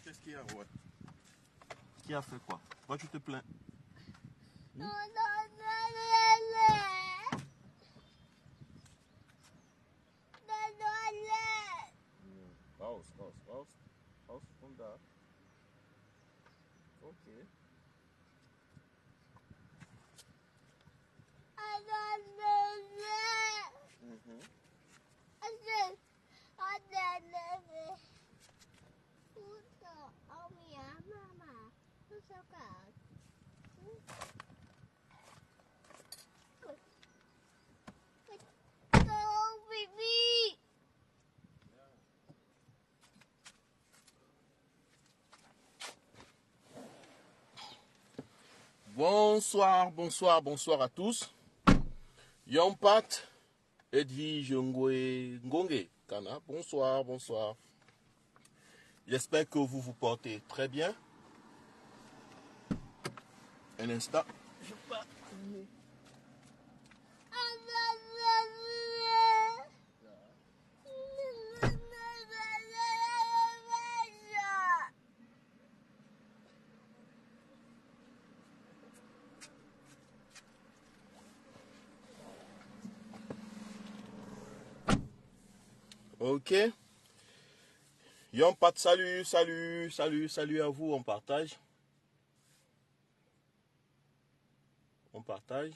Qu'est-ce qu'il y a, ouais? Qui a fait quoi? Pourquoi tu te plains? Raus von da. Okay. Bonsoir, bonsoir, bonsoir à tous. Yompat, Edwige Ngongé, Kana. Bonsoir, bonsoir. J'espère que vous vous portez très bien. Un instant. Je pars. Ok. Yompat, salut, salut, salut, salut à vous. On partage. On partage.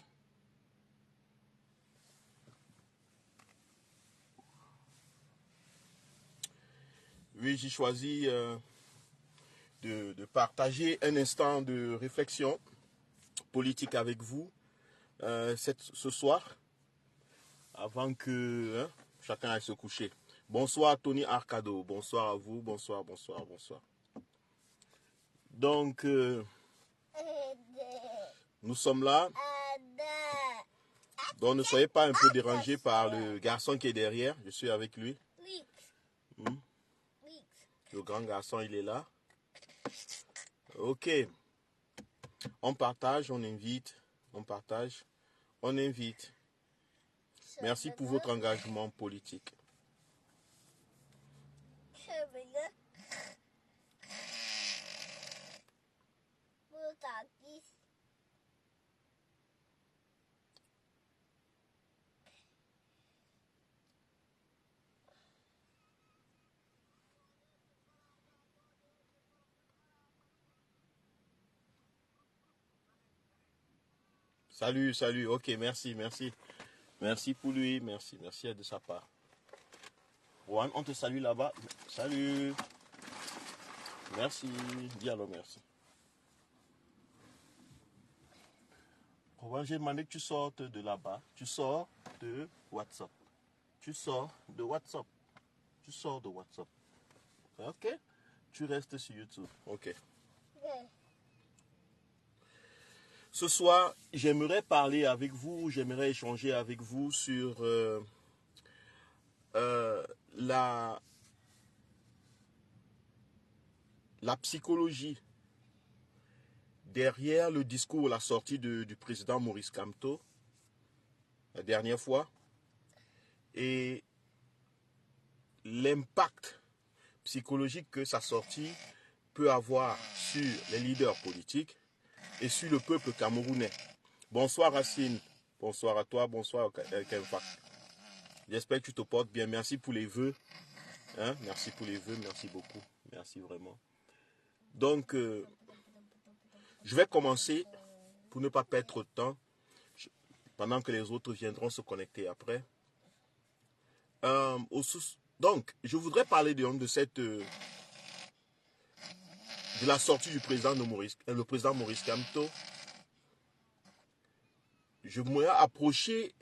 Oui, j'ai choisi de partager un instant de réflexion politique avec vous ce soir, avant que chacun aille se coucher. Bonsoir Tony Arcado, bonsoir à vous, bonsoir, bonsoir, bonsoir. Donc, nous sommes là. Donc ne soyez pas un peu dérangés par le garçon qui est derrière, je suis avec lui. Le grand garçon, il est là. Ok. On partage, on invite, on partage, on invite. Merci pour votre engagement politique. Salut, salut. Ok, merci, merci. Merci pour lui, merci, merci de sa part. Juan, on te salue là-bas. Salut. Merci. Dis alors merci. Juan, j'ai demandé que tu sortes de là-bas. Tu sors de WhatsApp. Tu sors de WhatsApp. Tu sors de WhatsApp. Ok? Tu restes sur YouTube. Ok. Ce soir, j'aimerais parler avec vous, j'aimerais échanger avec vous sur la psychologie derrière le discours, la sortie du président Maurice Kamto, la dernière fois, et l'impact psychologique que sa sortie peut avoir sur les leaders politiques et sur le peuple camerounais. Bonsoir Racine, bonsoir à toi, bonsoir Kemfa. J'espère que tu te portes bien. Merci pour les vœux. Hein? Merci pour les vœux, merci beaucoup. Merci vraiment. Donc, je vais commencer pour ne pas perdre trop de temps, pendant que les autres viendront se connecter après. Donc, je voudrais parler de la sortie du président le président Maurice Kamto. Je voudrais approcher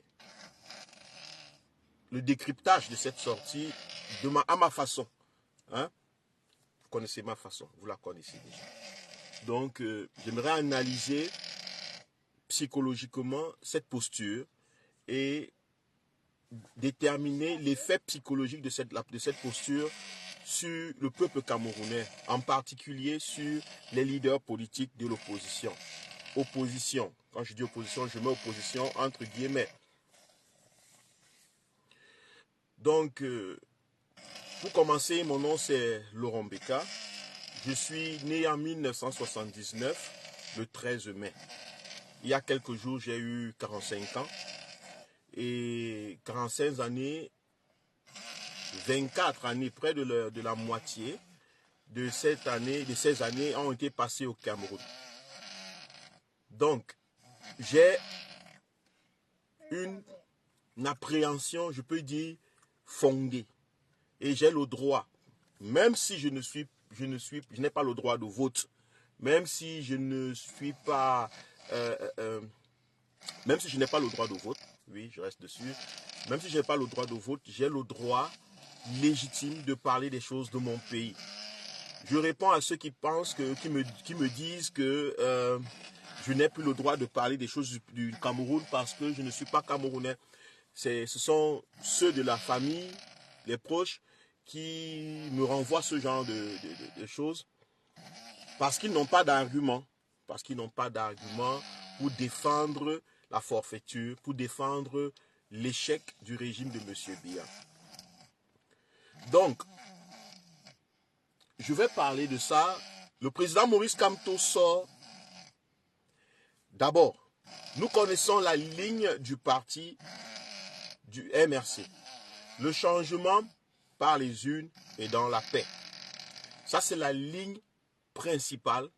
le décryptage de cette sortie à ma façon. Hein? Vous connaissez ma façon, vous la connaissez déjà. Donc, j'aimerais analyser psychologiquement cette posture et déterminer l'effet psychologique de cette posture sur le peuple camerounais, en particulier sur les leaders politiques de l'opposition. Opposition, quand je dis opposition, je mets opposition entre guillemets. Donc, pour commencer, mon nom c'est Laurent Beka. Je suis né en 1979, le 13 mai. Il y a quelques jours, j'ai eu 45 ans. Et 45 années, 24 années, près de la moitié de ces années ont été passées au Cameroun. Donc, j'ai une appréhension, je peux dire, fondée. Et j'ai le droit, même si je n'ai pas le droit de vote, même si je ne suis pas, même si je n'ai pas le droit de vote, oui, je reste dessus, même si je n'ai pas le droit de vote, j'ai le droit légitime de parler des choses de mon pays. Je réponds à ceux qui pensent, qui me disent que je n'ai plus le droit de parler des choses du Cameroun parce que je ne suis pas camerounais. Ce sont ceux de la famille, les proches, qui me renvoient ce genre de choses parce qu'ils n'ont pas d'argument. Parce qu'ils n'ont pas d'argument pour défendre la forfaiture, pour défendre l'échec du régime de M. Biya. Donc, je vais parler de ça. Le président Maurice Kamto sort. D'abord, nous connaissons la ligne du parti du MRC. Le changement par les urnes et dans la paix. Ça, c'est la ligne principale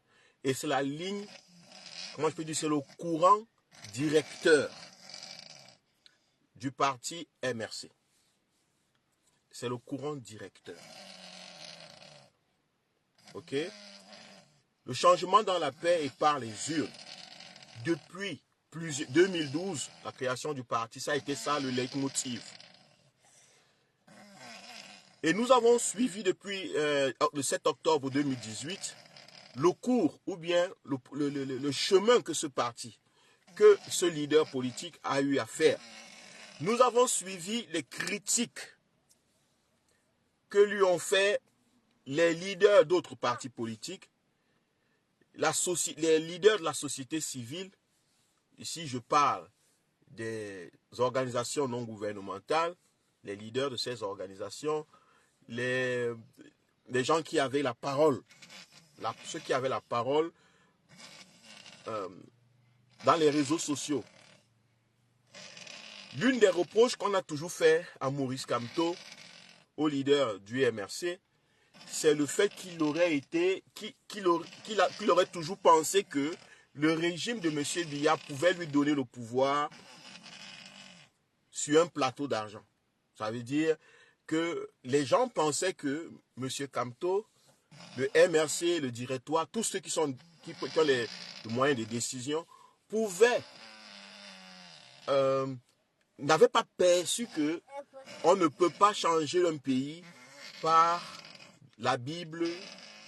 et c'est la ligne, comment je peux dire, c'est le courant directeur du parti MRC. C'est le courant directeur. Ok? Le changement dans la paix et par les urnes. Depuis 2012, la création du parti, ça a été ça le leitmotiv. Et nous avons suivi depuis le 7 octobre 2018 le cours ou bien le chemin que ce parti, que ce leader politique a eu à faire. Nous avons suivi les critiques que lui ont fait les leaders d'autres partis politiques, les leaders de la société civile. Ici, je parle des organisations non gouvernementales, les leaders de ces organisations, les gens qui avaient la parole, ceux qui avaient la parole dans les réseaux sociaux. L'une des reproches qu'on a toujours fait à Maurice Kamto, au leader du MRC, c'est le fait qu'il aurait toujours pensé que le régime de M. Biya pouvait lui donner le pouvoir sur un plateau d'argent. Ça veut dire que les gens pensaient que M. Kamto, le MRC, le directoire, tous ceux qui ont les moyens de décision, n'avaient pas perçu que on ne peut pas changer un pays par la Bible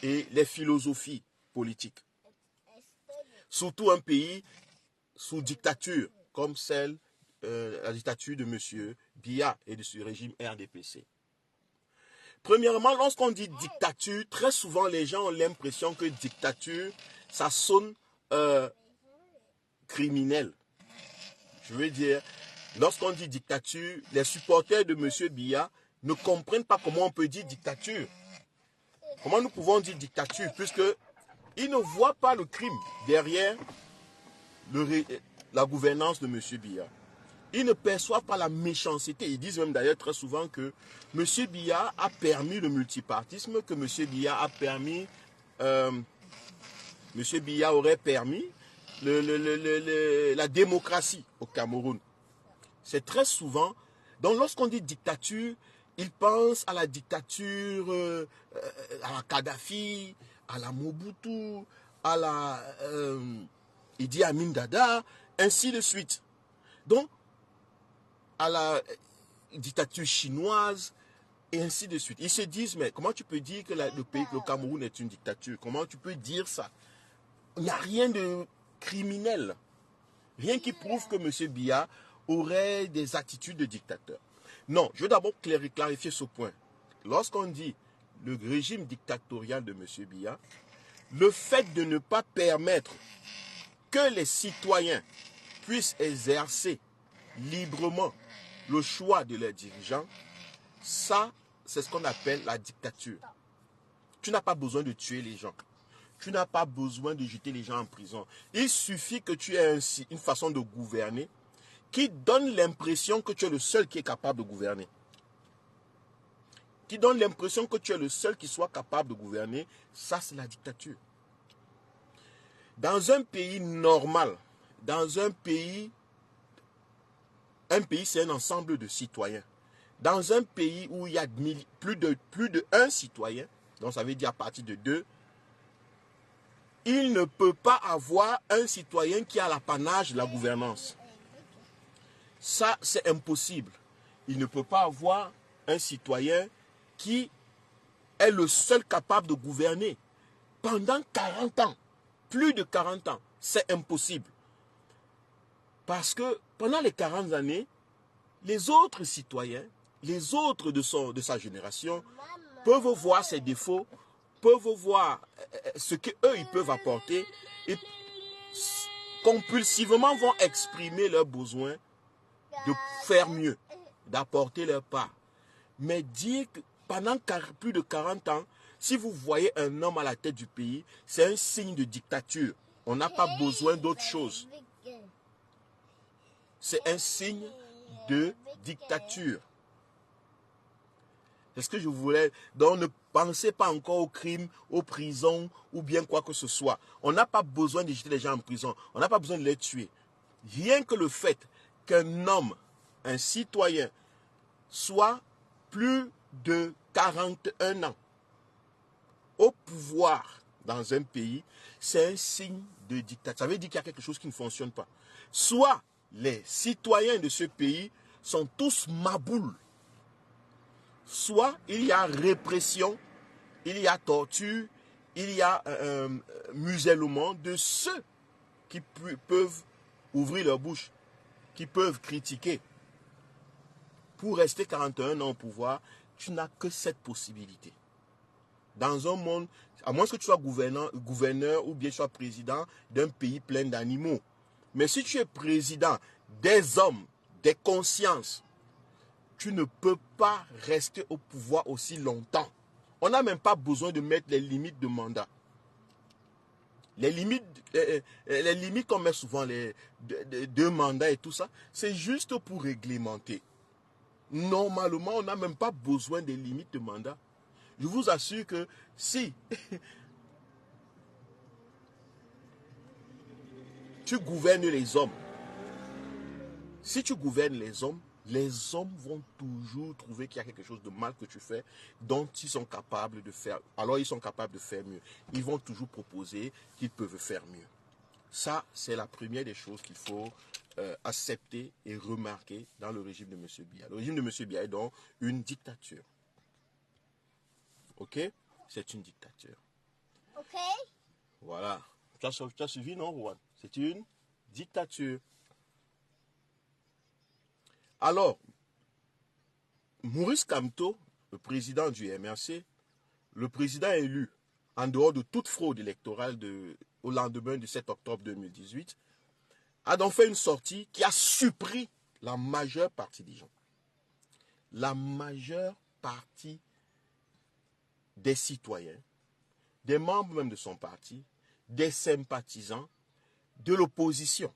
et les philosophies politiques. Surtout un pays sous dictature, comme celle de M. Biya et de ce régime RDPC. Premièrement, lorsqu'on dit dictature, très souvent les gens ont l'impression que dictature, ça sonne criminel. Je veux dire, lorsqu'on dit dictature, les supporters de M. Biya ne comprennent pas comment on peut dire dictature. Comment nous pouvons dire dictature, puisque ils ne voient pas le crime derrière la gouvernance de M. Biya. Ils ne perçoivent pas la méchanceté. Ils disent même d'ailleurs très souvent que M. Biya a permis le multipartisme, que M. Biya a permis, M. Biya aurait permis la démocratie au Cameroun. C'est très souvent, donc lorsqu'on dit dictature, ils pensent à la dictature, à la Kadhafi, à la Mobutu, à la Idi Amin Dada, ainsi de suite. Donc, à la dictature chinoise, et ainsi de suite. Ils se disent, mais comment tu peux dire que le Cameroun est une dictature? Comment tu peux dire ça? Il n'y a rien de criminel. Rien qui prouve que M. Biya aurait des attitudes de dictateur. Non, je veux d'abord clarifier ce point. Lorsqu'on dit le régime dictatorial de M. Biya, le fait de ne pas permettre que les citoyens puissent exercer librement le choix de leurs dirigeants, ça, c'est ce qu'on appelle la dictature. Tu n'as pas besoin de tuer les gens. Tu n'as pas besoin de jeter les gens en prison. Il suffit que tu aies une façon de gouverner qui donne l'impression que tu es le seul qui est capable de gouverner. Qui donne l'impression que tu es le seul qui soit capable de gouverner. Ça, c'est la dictature. Dans un pays normal, dans un pays c'est un ensemble de citoyens. Dans un pays où il y a plus de un citoyen, donc ça veut dire à partir de 2, il ne peut pas avoir un citoyen qui a l'apanage de la gouvernance. Ça, c'est impossible. Il ne peut pas avoir un citoyen qui est le seul capable de gouverner pendant 40 ans. Plus de 40 ans. C'est impossible. Parce que pendant les 40 années, les autres citoyens, les autres de sa génération, peuvent voir ses défauts, peuvent voir ce qu'eux, ils peuvent apporter et compulsivement vont exprimer leurs besoins de faire mieux, d'apporter leur part. Mais dire que pendant plus de 40 ans, si vous voyez un homme à la tête du pays, c'est un signe de dictature. On n'a pas besoin d'autre chose. C'est un signe de dictature. C'est ce que je voulais. Donc ne pensez pas encore au crime, aux prisons ou bien quoi que ce soit. On n'a pas besoin de jeter les gens en prison. On n'a pas besoin de les tuer. Rien que le fait qu'un homme, un citoyen, soit plus de 41 ans au pouvoir dans un pays, c'est un signe de dictature. Ça veut dire qu'il y a quelque chose qui ne fonctionne pas. Soit les citoyens de ce pays sont tous maboules, soit il y a répression, il y a torture, il y a musellement de ceux qui peuvent ouvrir leur bouche, qui peuvent critiquer. Pour rester 41 ans au pouvoir, tu n'as que cette possibilité. Dans un monde, à moins que tu sois gouverneur ou bien tu sois président d'un pays plein d'animaux. Mais si tu es président des hommes, des consciences, tu ne peux pas rester au pouvoir aussi longtemps. On n'a même pas besoin de mettre les limites de mandat. Les limites qu'on met souvent, les 2 mandats et tout ça, c'est juste pour réglementer. Normalement, on n'a même pas besoin des limites de mandat. Je vous assure que si tu gouvernes les hommes, les hommes vont toujours trouver qu'il y a quelque chose de mal que tu fais, dont ils sont capables de faire. Alors ils sont capables de faire mieux. Ils vont toujours proposer qu'ils peuvent faire mieux. Ça, c'est la première des choses qu'il faut accepter et remarquer dans le régime de M. Biya. Le régime de M. Biya est donc une dictature. Ok? C'est une dictature. Ok. Voilà. Tu as suivi, non, Juan? C'est une dictature. Alors, Maurice Kamto, le président du MRC, le président élu en dehors de toute fraude électorale au lendemain du 7 octobre 2018, a donc fait une sortie qui a surpris la majeure partie des gens. La majeure partie des citoyens, des membres même de son parti, des sympathisants, de l'opposition.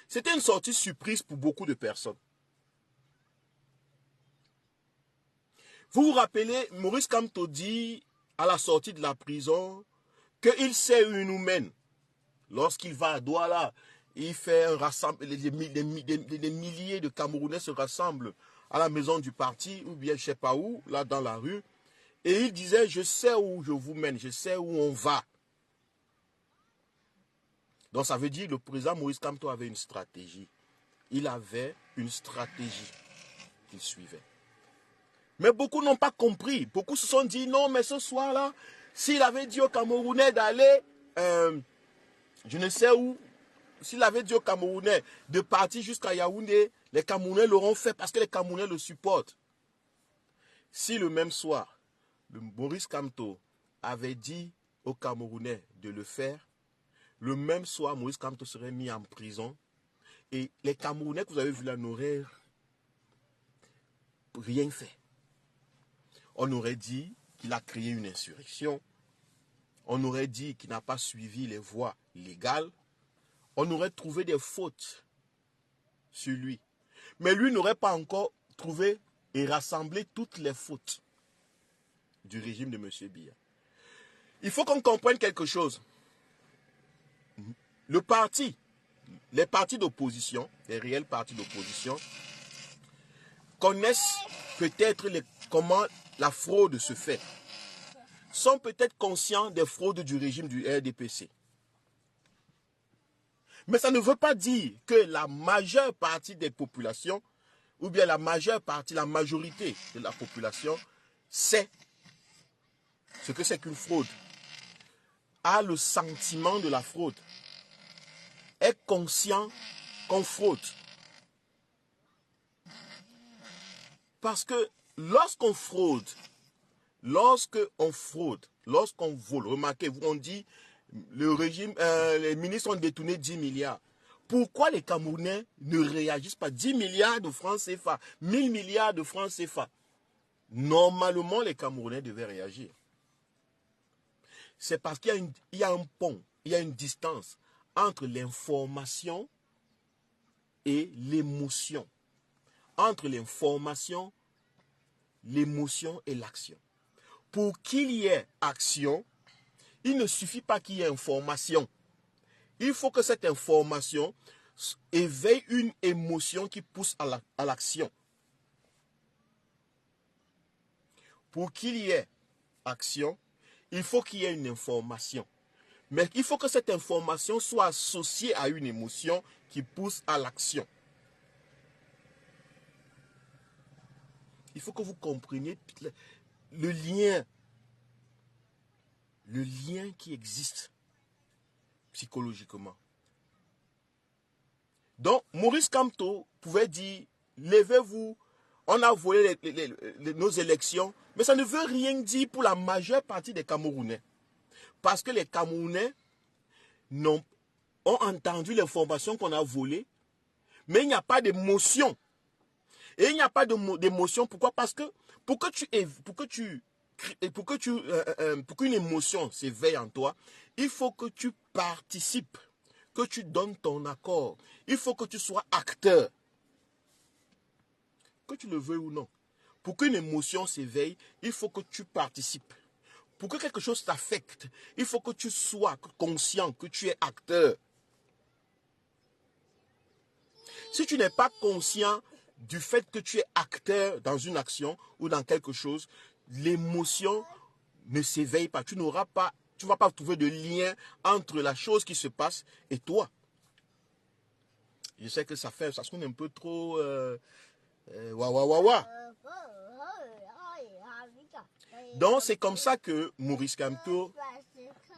C'était une sortie surprise pour beaucoup de personnes. Vous vous rappelez, Maurice Kamto dit à la sortie de la prison qu'il sait où il nous mène. Lorsqu'il va à Douala, il fait un rassemblement, des milliers de Camerounais se rassemblent à la maison du parti, ou bien je ne sais pas où, là dans la rue. Et il disait, je sais où je vous mène, je sais où on va. Donc ça veut dire que le président Maurice Kamto avait une stratégie. Il avait une stratégie qu'il suivait. Mais beaucoup n'ont pas compris. Beaucoup se sont dit, non, mais ce soir-là, s'il avait dit aux Camerounais d'aller, je ne sais où, s'il avait dit aux Camerounais de partir jusqu'à Yaoundé, les Camerounais l'auront fait parce que les Camerounais le supportent. Si le même soir, le Maurice Kamto avait dit aux Camerounais de le faire, le même soir, Maurice Kamto serait mis en prison et les Camerounais que vous avez vus là n'auraient rien fait. On aurait dit qu'il a créé une insurrection. On aurait dit qu'il n'a pas suivi les voies légales. On aurait trouvé des fautes sur lui. Mais lui n'aurait pas encore trouvé et rassemblé toutes les fautes du régime de M. Biya. Il faut qu'on comprenne quelque chose. Les partis d'opposition, les réels partis d'opposition, connaissent peut-être comment la fraude se fait. Sont peut-être conscients des fraudes du régime du RDPC. Mais ça ne veut pas dire que la majeure partie des populations, ou bien la majorité de la population, sait ce que c'est qu'une fraude, a le sentiment de la fraude, est conscient qu'on fraude. Parce que lorsqu'on fraude, lorsqu'on vole, remarquez, on dit les ministres ont détourné 10 milliards. Pourquoi les Camerounais ne réagissent pas? 10 milliards de francs CFA, 1000 milliards de francs CFA. Normalement, les Camerounais devaient réagir. C'est parce qu'il y a un pont, il y a une distance entre l'information et l'émotion. Entre l'information, l'émotion et l'action. Pour qu'il y ait action, il ne suffit pas qu'il y ait information. Il faut que cette information éveille une émotion qui pousse à l'action. Pour qu'il y ait action, il faut qu'il y ait une information. Mais il faut que cette information soit associée à une émotion qui pousse à l'action. Il faut que vous compreniez le lien qui existe psychologiquement. Donc, Maurice Kamto pouvait dire, levez-vous, on a volé nos élections, mais ça ne veut rien dire pour la majeure partie des Camerounais. Parce que les Camerounais ont entendu l'information qu'on a volée, mais il n'y a pas d'émotion. Et il n'y a pas d'émotion, pourquoi? Parce que pour qu'une émotion s'éveille en toi, il faut que tu participes, que tu donnes ton accord. Il faut que tu sois acteur. Que tu le veuilles ou non. Pour qu'une émotion s'éveille, il faut que tu participes. Pour que quelque chose t'affecte, il faut que tu sois conscient, que tu es acteur. Si tu n'es pas conscient du fait que tu es acteur dans une action ou dans quelque chose, l'émotion ne s'éveille pas. Tu ne vas pas trouver de lien entre la chose qui se passe et toi. Je sais que ça sonne un peu trop wa. Donc c'est comme ça que Maurice Kamto,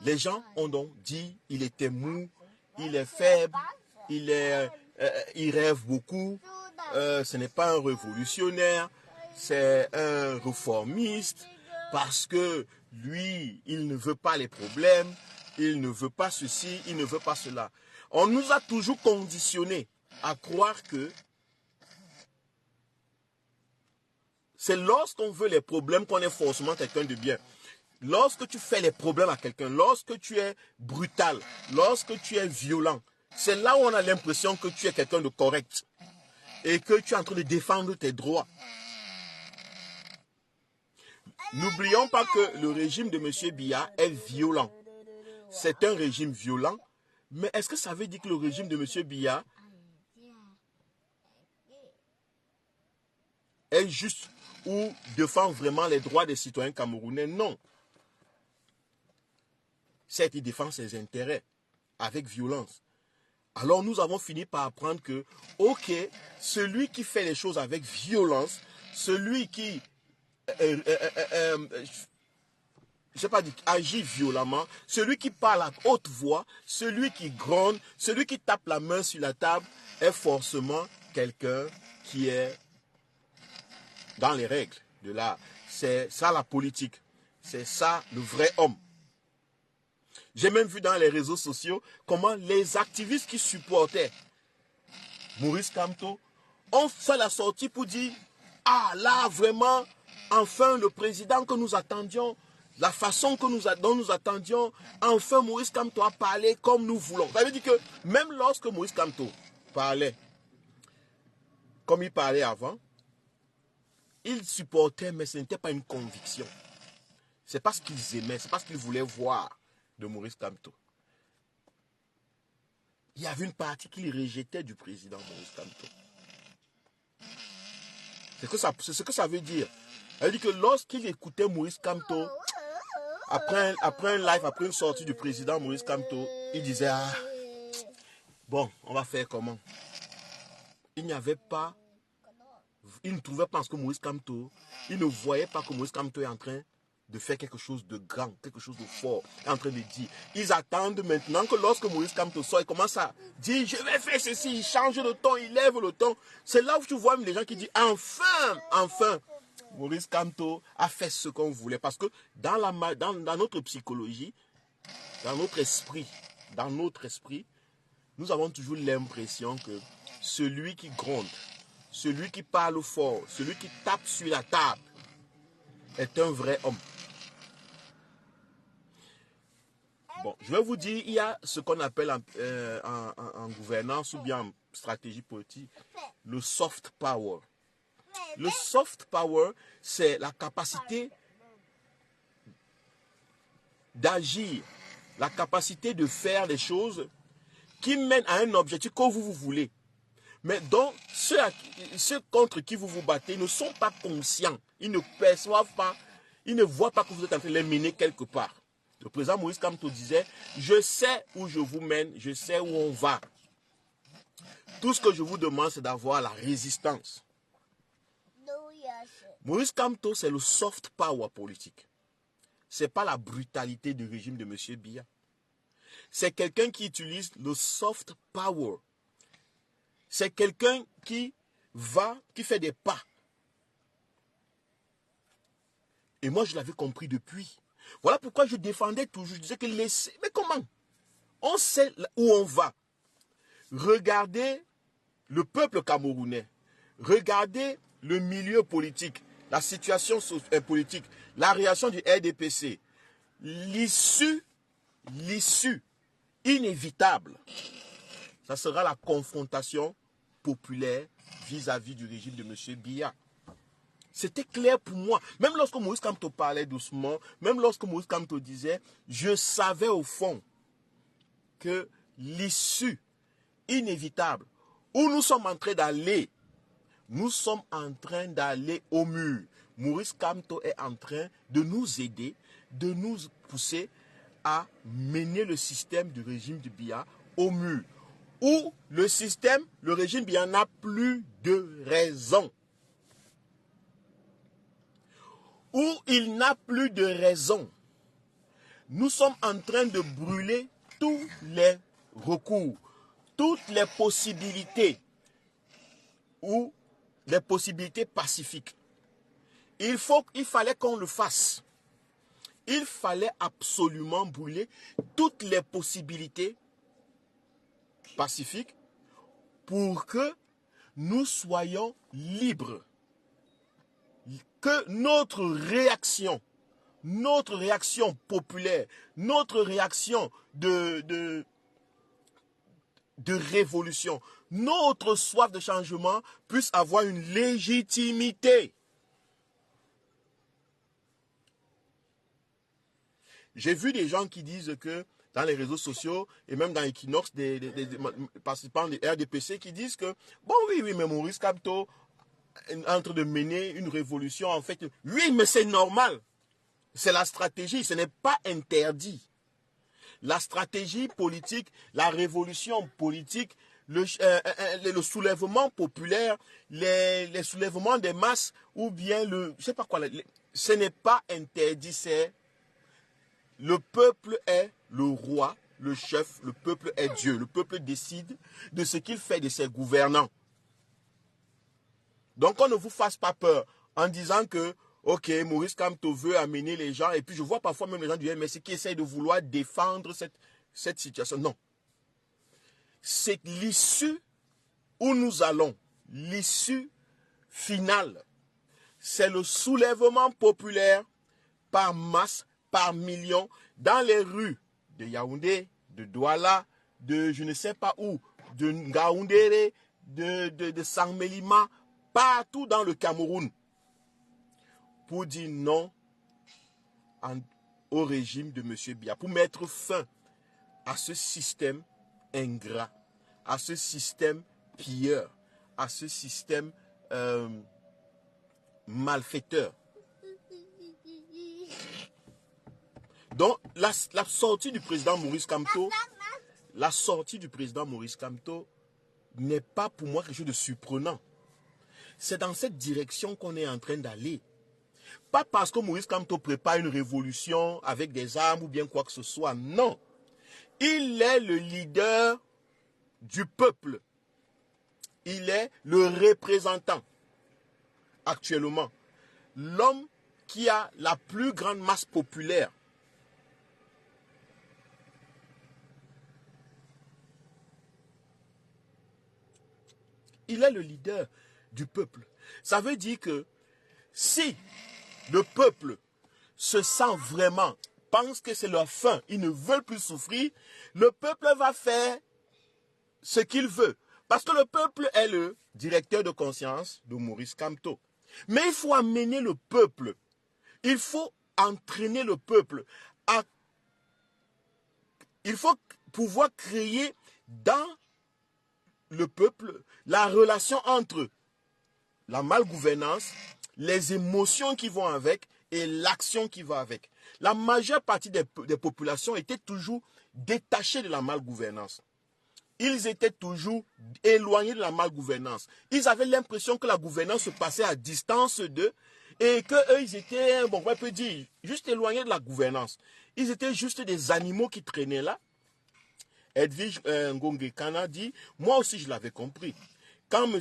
les gens ont donc dit, il était mou, il est faible, il rêve beaucoup. ce n'est pas un révolutionnaire, c'est un réformiste, parce que lui, il ne veut pas les problèmes, il ne veut pas ceci, il ne veut pas cela. On nous a toujours conditionnés à croire que c'est lorsqu'on veut les problèmes qu'on est forcément quelqu'un de bien. Lorsque tu fais les problèmes à quelqu'un, lorsque tu es brutal, lorsque tu es violent, c'est là où on a l'impression que tu es quelqu'un de correct et que tu es en train de défendre tes droits. N'oublions pas que le régime de M. Biya est violent. C'est un régime violent, mais est-ce que ça veut dire que le régime de M. Biya est juste ou défend vraiment les droits des citoyens camerounais? Non. Certes, il défend ses intérêts avec violence. Alors nous avons fini par apprendre que, ok, celui qui fait les choses avec violence, celui qui agit violemment, celui qui parle à haute voix, celui qui gronde, celui qui tape la main sur la table, est forcément quelqu'un qui est dans les règles de l'art. C'est ça la politique. C'est ça le vrai homme. J'ai même vu dans les réseaux sociaux comment les activistes qui supportaient Maurice Kamto ont fait la sortie pour dire « Ah là, vraiment, enfin le président que nous attendions, la façon que dont nous attendions, enfin Maurice Kamto a parlé comme nous voulons. » Ça veut dire que même lorsque Maurice Kamto parlait comme il parlait avant, il supportait, mais ce n'était pas une conviction. C'est pas ce qu'ils aimaient, c'est pas ce qu'ils voulaient voir de Maurice Kamto. Il y avait une partie qu'il rejetait du président Maurice Kamto. C'est ce que ça veut dire. Ça veut dire que lorsqu'il écoutait Maurice Kamto, après un live, après une sortie du président Maurice Kamto, il disait, ah, bon, on va faire comment? Il ne trouvait pas que Maurice Kamto, il ne voyait pas que Maurice Kamto est en train de faire quelque chose de grand, quelque chose de fort, est en train de dire. Ils attendent maintenant que lorsque Maurice Kamto sort, il commence à dire, je vais faire ceci, il change de ton, il lève le ton. C'est là où tu vois les gens qui disent, enfin, Maurice Kamto a fait ce qu'on voulait. Parce que dans notre psychologie, dans notre esprit, nous avons toujours l'impression que celui qui gronde, celui qui parle fort, celui qui tape sur la table, est un vrai homme. Bon, je vais vous dire, il y a ce qu'on appelle en gouvernance ou bien en stratégie politique, le soft power. Le soft power, c'est la capacité d'agir, la capacité de faire des choses qui mènent à un objectif que vous voulez. Mais dont ceux contre qui vous vous battez ne sont pas conscients. Ils ne perçoivent pas, ils ne voient pas que vous êtes en train de les mener quelque part. Le président Maurice Kamto disait, je sais où je vous mène, je sais où on va. Tout ce que je vous demande, c'est d'avoir la résistance. Maurice Kamto, c'est le soft power politique. Ce n'est pas la brutalité du régime de M. Biya. C'est quelqu'un qui utilise le soft power. C'est quelqu'un qui fait des pas. Et moi, je l'avais compris depuis. Voilà pourquoi je défendais toujours. Je disais que mais comment? On sait où on va. Regardez le peuple camerounais. Regardez le milieu politique, la situation politique, la réaction du RDPC. L'issue inévitable, ça sera la confrontation populaire vis-à-vis du régime de M. Biya. C'était clair pour moi. Même lorsque Maurice Kamto parlait doucement, même lorsque Maurice Kamto disait, je savais au fond que l'issue inévitable, où nous sommes en train d'aller au mur. Maurice Kamto est en train de nous aider, de nous pousser à mener le système du régime de Biya au mur. Où le régime Biya n'a plus de raison. Où il n'a plus de raison. Nous sommes en train de brûler tous les recours, toutes les possibilités où les possibilités pacifiques. Il fallait qu'on le fasse. Il fallait absolument brûler toutes les possibilités pacifiques pour que nous soyons libres. Que notre réaction populaire, notre réaction de révolution, notre soif de changement puisse avoir une légitimité. J'ai vu des gens qui disent que dans les réseaux sociaux et même dans Equinox, des participants de RDPC qui disent que, bon oui, mais Maurice Kamto est en train de mener une révolution. En fait, oui, mais c'est normal. C'est la stratégie, ce n'est pas interdit. La stratégie politique, la révolution politique, le soulèvement populaire, les soulèvements des masses, ou bien je sais pas quoi, ce n'est pas interdit, c'est le peuple est le roi, le chef, le peuple est Dieu. Le peuple décide de ce qu'il fait de ses gouvernants. Donc on ne vous fasse pas peur en disant que, ok, Maurice Kamto veut amener les gens, et puis je vois parfois même les gens du MSC qui essayent de vouloir défendre cette situation. Non. C'est l'issue où nous allons, l'issue finale, c'est le soulèvement populaire par masse, par millions, dans les rues de Yaoundé, de Douala, de je ne sais pas où, de Ngaoundéré, de Sangmelima, partout dans le Cameroun, pour dire non au régime de M. Biya, pour mettre fin à ce système ingrat, à ce système pilleur, à ce système malfaiteur. Donc, la sortie du président Maurice Kamto, n'est pas pour moi quelque chose de surprenant. C'est dans cette direction qu'on est en train d'aller. Pas parce que Maurice Kamto prépare une révolution avec des armes ou bien quoi que ce soit. Non. Il est le leader du peuple. Il est le représentant actuellement. L'homme qui a la plus grande masse populaire. Il est le leader du peuple. Ça veut dire que si le peuple se sent vraiment, pense que c'est leur fin, ils ne veulent plus souffrir, le peuple va faire ce qu'il veut. Parce que le peuple est le directeur de conscience de Maurice Kamto. Mais il faut amener le peuple, il faut entraîner le peuple, il faut pouvoir créer dans le peuple la relation entre la malgouvernance, les émotions qui vont avec et l'action qui va avec. La majeure partie des populations étaient toujours détachées de la malgouvernance. Ils étaient toujours éloignés de la malgouvernance. Ils avaient l'impression que la gouvernance se passait à distance d'eux et qu'eux, ils étaient, bon, on peut dire, juste éloignés de la gouvernance. Ils étaient juste des animaux qui traînaient là. Edwige Ngongekana dit, moi aussi je l'avais compris. Quand M.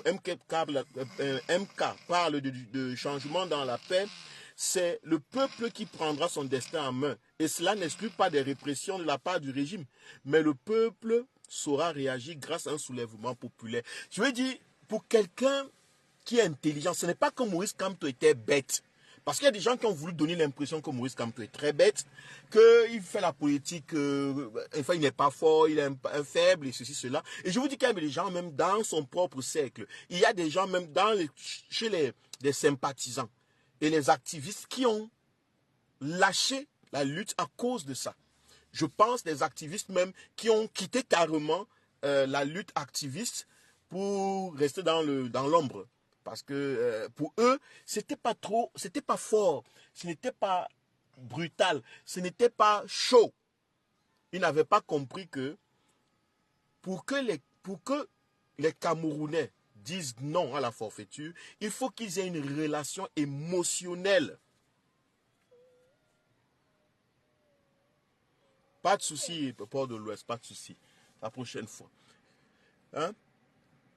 MK parle de changement dans la paix, c'est le peuple qui prendra son destin en main. Et cela n'exclut pas des répressions de la part du régime. Mais le peuple saura réagir grâce à un soulèvement populaire. Je veux dire, pour quelqu'un qui est intelligent, ce n'est pas que Maurice Kamto était bête. Parce qu'il y a des gens qui ont voulu donner l'impression que Maurice Kamto est très bête, qu'il fait la politique, enfin il n'est pas fort, il est un faible et ceci, cela. Et je vous dis qu'il y a des gens même dans son propre cercle. Il y a des gens même chez les sympathisants et les activistes qui ont lâché la lutte à cause de ça. Je pense des activistes même qui ont quitté carrément la lutte activiste pour rester dans l'ombre. Parce que pour eux, c'était pas fort, ce n'était pas brutal, ce n'était pas chaud. Ils n'avaient pas compris que pour que les Camerounais disent non à la forfaiture, il faut qu'ils aient une relation émotionnelle. Pas de souci, Port de l'Ouest, pas de souci. La prochaine fois. Hein?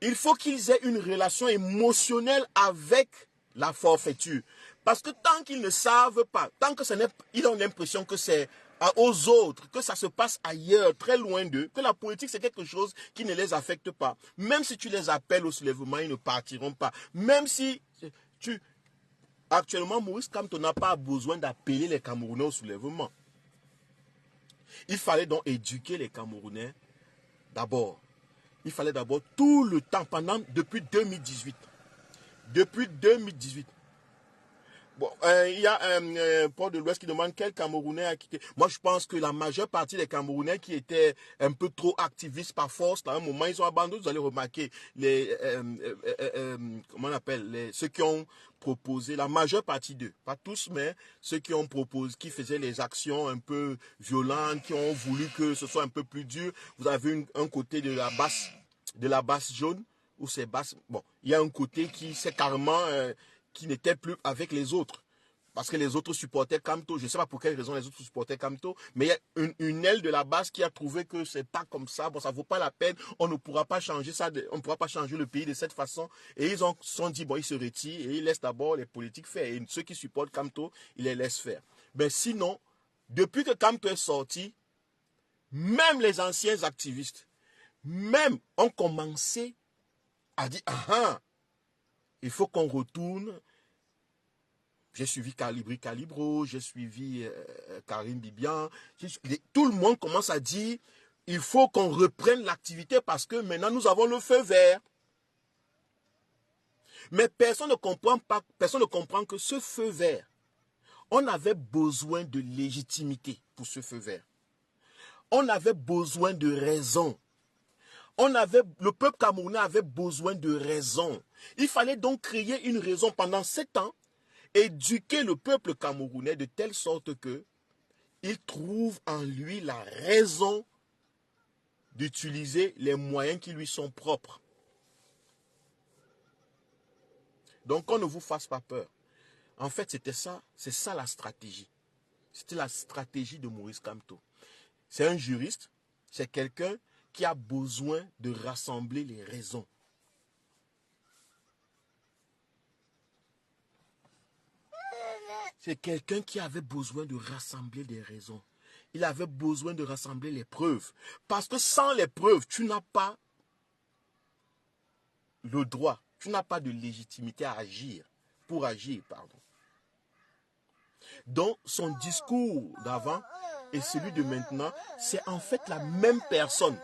il faut qu'ils aient une relation émotionnelle avec la forfaiture. Parce que tant qu'ils ne savent pas, tant que ils ont l'impression que c'est aux autres, que ça se passe ailleurs, très loin d'eux, que la politique c'est quelque chose qui ne les affecte pas. Même si tu les appelles au soulèvement, ils ne partiront pas. Même si actuellement, Maurice Kamto n'a pas besoin d'appeler les Camerounais au soulèvement. Il fallait donc éduquer les Camerounais d'abord. Il fallait d'abord tout le temps, depuis 2018. Depuis 2018. Bon, il y a un port de l'Ouest qui demande quel Camerounais a quitté. Moi, je pense que la majeure partie des Camerounais qui étaient un peu trop activistes par force, à un moment, ils ont abandonné. Vous allez remarquer comment on appelle, ceux qui ont proposé, la majeure partie d'eux, pas tous, mais ceux qui ont proposé, qui faisaient les actions un peu violentes, qui ont voulu que ce soit un peu plus dur. Vous avez un côté de la basse jaune, où c'est basse. Bon, il y a un côté qui c'est carrément qui n'était plus avec les autres. Parce que les autres supportaient Kamto. Je ne sais pas pour quelle raison les autres supportaient Kamto. Mais il y a une aile de la base qui a trouvé que c'est pas comme ça. Bon, ça ne vaut pas la peine. On ne pourra pas changer ça. On ne pourra pas changer le pays de cette façon. Et ils se sont dit, bon, ils se retirent et ils laissent d'abord les politiques faire. Et ceux qui supportent Kamto, ils les laissent faire. Mais sinon, depuis que Kamto est sorti, même les anciens activistes, même ont commencé à dire, il faut qu'on retourne. J'ai suivi Calibro, j'ai suivi Karim Bibian. Tout le monde commence à dire, il faut qu'on reprenne l'activité parce que maintenant nous avons le feu vert. Mais personne ne comprend que ce feu vert, on avait besoin de légitimité pour ce feu vert. On avait besoin de raison. Le peuple camerounais avait besoin de raison. Il fallait donc créer une raison pendant 7 ans, éduquer le peuple camerounais de telle sorte que il trouve en lui la raison d'utiliser les moyens qui lui sont propres. Donc qu'on ne vous fasse pas peur. En fait, c'est ça la stratégie. C'était la stratégie de Maurice Kamto. C'est un juriste, c'est quelqu'un qui a besoin de rassembler les raisons. C'est quelqu'un qui avait besoin de rassembler des raisons. Il avait besoin de rassembler les preuves. Parce que sans les preuves, tu n'as pas le droit, tu n'as pas de légitimité à agir, pour agir, pardon. Donc, son discours d'avant et celui de maintenant, c'est en fait la même personne.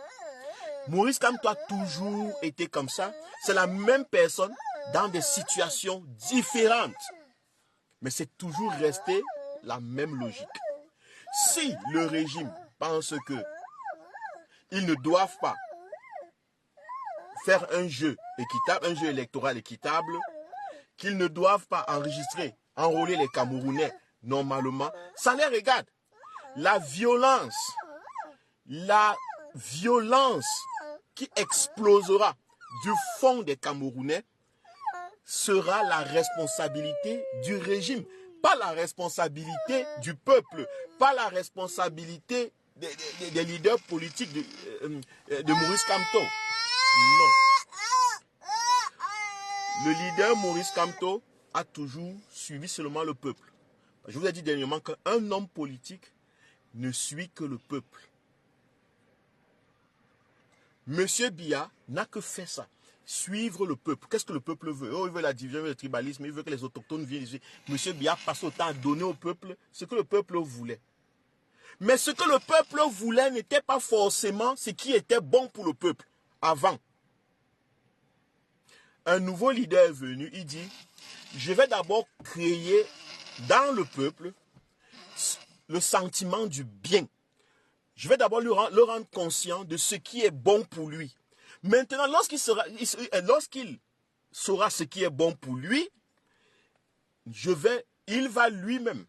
Maurice Kamto a toujours été comme ça. C'est la même personne dans des situations différentes. Mais c'est toujours resté la même logique. Si le régime pense que ils ne doivent pas faire un jeu équitable, un jeu électoral équitable, qu'ils ne doivent pas enrôler les Camerounais normalement, ça les regarde. La violence qui explosera du fond des Camerounais sera la responsabilité du régime, pas la responsabilité du peuple, pas la responsabilité des leaders politiques de Maurice Kamto. Non. Le leader Maurice Kamto a toujours suivi seulement le peuple. Je vous ai dit dernièrement qu'un homme politique ne suit que le peuple. Monsieur Biya n'a que fait ça. Suivre le peuple. Qu'est-ce que le peuple veut? Il veut la division, il veut le tribalisme, il veut que les autochtones viennent ici. Monsieur Biya passe au temps à donner au peuple ce que le peuple voulait. Mais ce que le peuple voulait n'était pas forcément ce qui était bon pour le peuple avant. Un nouveau leader est venu, il dit, je vais d'abord créer dans le peuple le sentiment du bien. Je vais d'abord le rendre conscient de ce qui est bon pour lui. Maintenant, lorsqu'il saura ce qui est bon pour lui, il va lui-même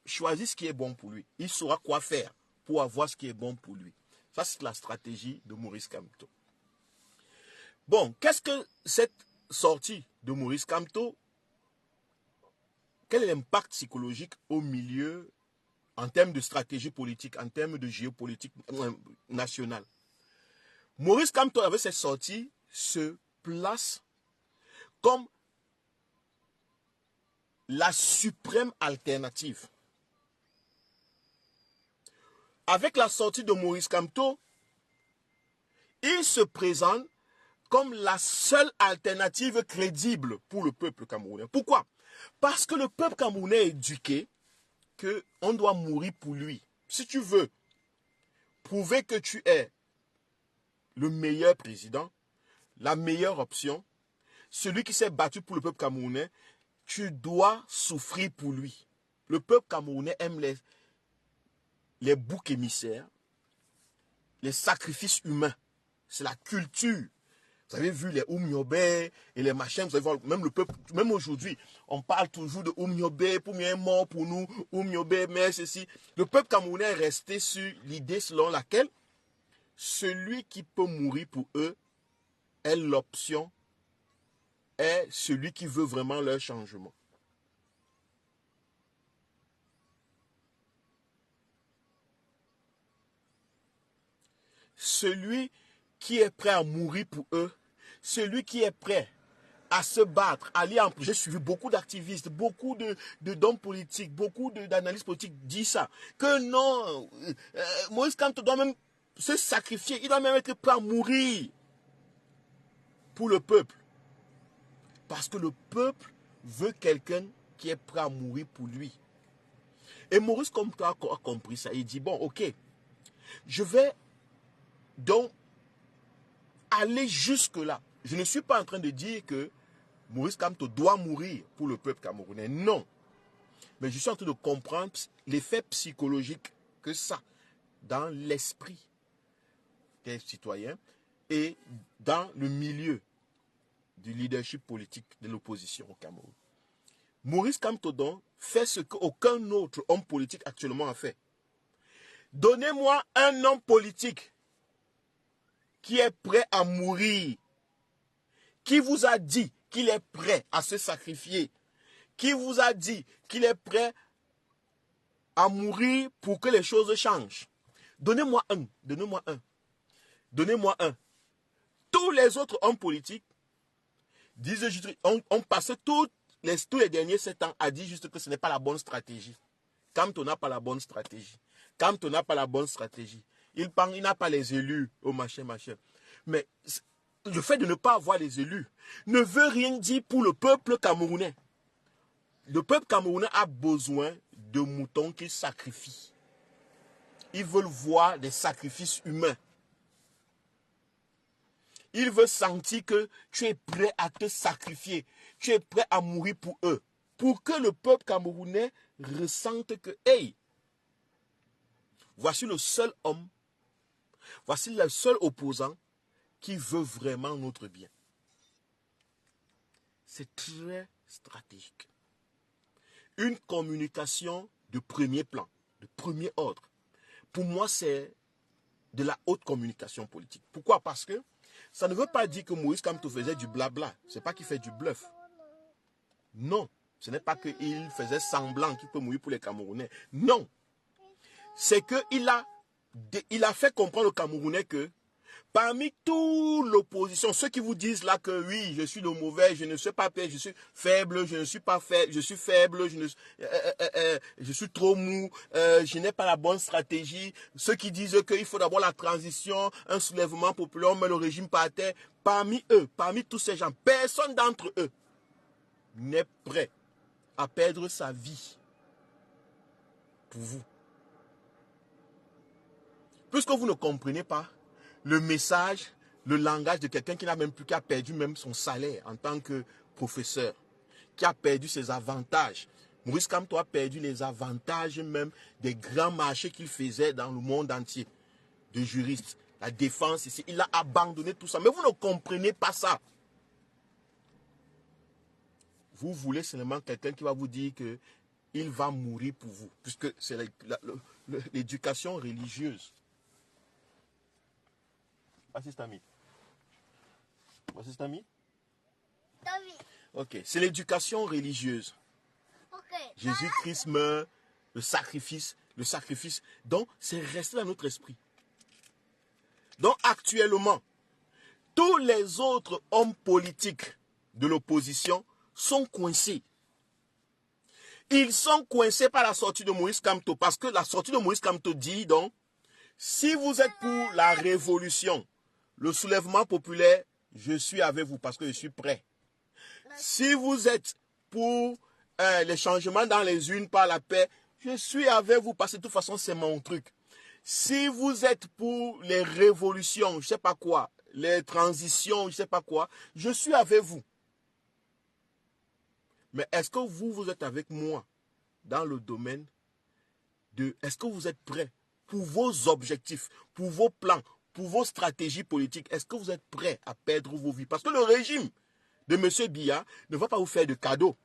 choisir ce qui est bon pour lui. Il saura quoi faire pour avoir ce qui est bon pour lui. Ça, c'est la stratégie de Maurice Kamto. Bon, qu'est-ce que cette sortie de Maurice Kamto, quel est l'impact psychologique au milieu en termes de stratégie politique, en termes de géopolitique nationale? Maurice Kamto avait cette sortie se place comme la suprême alternative. Avec la sortie de Maurice Kamto, il se présente comme la seule alternative crédible pour le peuple camerounais. Pourquoi? Parce que le peuple camerounais est éduqué qu'on doit mourir pour lui. Si tu veux prouver que tu es le meilleur président, la meilleure option, celui qui s'est battu pour le peuple camerounais, tu dois souffrir pour lui. Le peuple camerounais aime les boucs émissaires, les sacrifices humains. C'est la culture. Vous avez vu les Oumniobé et les machins, vous allez voir, même le peuple, même aujourd'hui, on parle toujours de Oumniobé, pour mieux mort pour nous, Oumniobé, mais ceci. Le peuple camerounais est resté sur l'idée selon laquelle celui qui peut mourir pour eux est l'option, est celui qui veut vraiment leur changement. Celui qui est prêt à mourir pour eux, celui qui est prêt à se battre, à aller en... J'ai suivi beaucoup d'activistes, beaucoup d'hommes politiques, beaucoup d'analystes politiques disent ça. Que non, Maurice Kamto doit même se sacrifier, il doit même être prêt à mourir pour le peuple. Parce que le peuple veut quelqu'un qui est prêt à mourir pour lui. Et Maurice Kamto a compris ça. Il dit, bon, ok, je vais donc aller jusque-là. Je ne suis pas en train de dire que Maurice Kamto doit mourir pour le peuple camerounais. Non. Mais je suis en train de comprendre l'effet psychologique que ça dans l'esprit des citoyens et dans le milieu du leadership politique de l'opposition au Cameroun. Maurice Kamto donc fait ce qu'aucun autre homme politique actuellement a fait. Donnez-moi un homme politique qui est prêt à mourir, qui vous a dit qu'il est prêt à se sacrifier, qui vous a dit qu'il est prêt à mourir pour que les choses changent. Donnez-moi un, donnez-moi un, donnez-moi un. Tous les autres hommes politiques disent juste, on passé tous les derniers 7 ans à dire juste que ce n'est pas la bonne stratégie. Kamto n'a pas la bonne stratégie. Kamto n'a pas la bonne stratégie. Il n'a pas les élus, oh machin. Mais le fait de ne pas avoir les élus ne veut rien dire pour le peuple camerounais. Le peuple camerounais a besoin de moutons qui sacrifient. Ils veulent voir des sacrifices humains. Ils veulent sentir que tu es prêt à te sacrifier. Tu es prêt à mourir pour eux. Pour que le peuple camerounais ressente que, hey, voici le seul homme, voici le seul opposant qui veut vraiment notre bien. C'est très stratégique. Une communication de premier plan, de premier ordre. Pour moi, c'est de la haute communication politique. Pourquoi? Parce que ça ne veut pas dire que Maurice Kamto faisait du blabla. Ce n'est pas qu'il fait du bluff. Non. Ce n'est pas qu'il faisait semblant qu'il peut mourir pour les Camerounais. Non. C'est qu'il a fait comprendre aux Camerounais que parmi toute l'opposition, ceux qui vous disent là que oui, je suis le mauvais, je ne suis pas fait, je suis faible, je ne suis pas faible, je suis faible, je suis trop mou, je n'ai pas la bonne stratégie. Ceux qui disent qu'il faut d'abord la transition, un soulèvement populaire, on met le régime par terre. Parmi eux, parmi tous ces gens, personne d'entre eux n'est prêt à perdre sa vie pour vous. Puisque vous ne comprenez pas le message, le langage de quelqu'un qui n'a même plus qu'à perdu même son salaire en tant que professeur, qui a perdu ses avantages. Maurice Kamto a perdu les avantages même des grands marchés qu'il faisait dans le monde entier, de juriste, la défense ici. Il a abandonné tout ça. Mais vous ne comprenez pas ça. Vous voulez seulement quelqu'un qui va vous dire qu'il va mourir pour vous, puisque c'est l'éducation religieuse. Voici cet ami. Voici cet ami. Ok, c'est l'éducation religieuse. Okay. Jésus-Christ meurt, le sacrifice. Donc, c'est resté dans notre esprit. Donc, actuellement, Tous les autres hommes politiques de l'opposition sont coincés. Ils sont coincés par la sortie de Moïse Kamto. Parce que la sortie de Moïse Kamto dit donc, si vous êtes pour la révolution, le soulèvement populaire, je suis avec vous parce que je suis prêt. Si vous êtes pour les changements dans les urnes par la paix, je suis avec vous parce que de toute façon c'est mon truc. Si vous êtes pour les révolutions, je ne sais pas quoi, les transitions, je ne sais pas quoi, je suis avec vous. Mais est-ce que vous êtes avec moi dans le domaine de... Est-ce que vous êtes prêts pour vos objectifs, pour vos plans, pour vos stratégies politiques? Est-ce que vous êtes prêts à perdre vos vies? Parce que le régime de M. Biya ne va pas vous faire de cadeaux.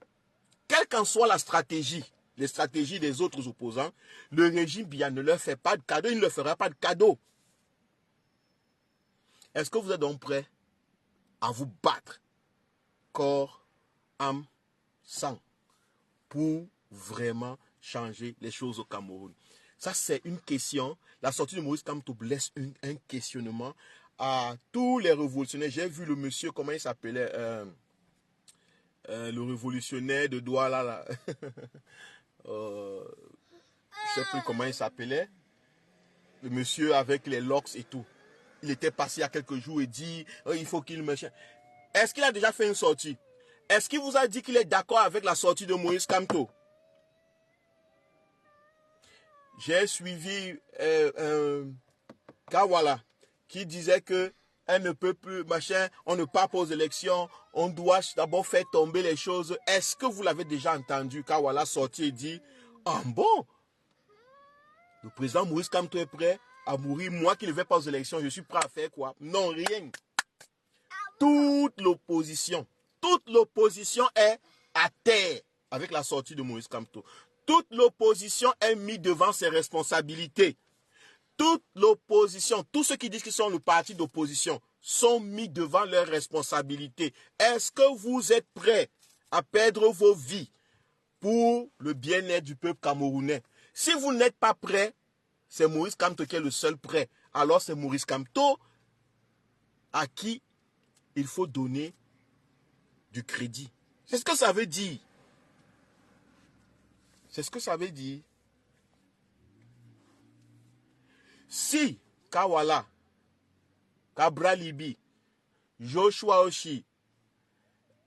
Quelle qu'en soit la stratégie, les stratégies des autres opposants, le régime Biya ne leur fait pas de cadeaux, il ne leur fera pas de cadeaux. Est-ce que vous êtes donc prêts à vous battre corps, âme, sang pour vraiment changer les choses au Cameroun? Ça, c'est une question. La sortie de Moïse Kamto laisse un questionnement à tous les révolutionnaires. J'ai vu le monsieur, comment il s'appelait, le révolutionnaire de Douala, là. Je ne sais plus comment il s'appelait. Le monsieur avec les locks et tout. Il était passé il y a quelques jours et dit, oh, il faut qu'il me... Est-ce qu'il a déjà fait une sortie? Est-ce qu'il vous a dit qu'il est d'accord avec la sortie de Moïse Kamto? J'ai suivi Kawala qui disait que elle ne peut plus, machin, on ne part pas aux élections, on doit d'abord faire tomber les choses. Est-ce que vous l'avez déjà entendu? Kawala sorti et dit, ah bon, le président Moïse Kamto est prêt à mourir, moi qui ne vais pas aux élections, je suis prêt à faire quoi? Non, rien. Toute l'opposition est à terre avec la sortie de Moïse Kamto. Toute l'opposition est mise devant ses responsabilités. Toute l'opposition, tous ceux qui disent qu'ils sont le parti d'opposition, sont mis devant leurs responsabilités. Est-ce que vous êtes prêts à perdre vos vies pour le bien-être du peuple camerounais? Si vous n'êtes pas prêts, c'est Moïse Kamto qui est le seul prêt. Alors c'est Moïse Kamto à qui il faut donner du crédit. C'est ce que ça veut dire. C'est ce que ça veut dire. Si Kawala, Kabra Libi, Joshua Oshi,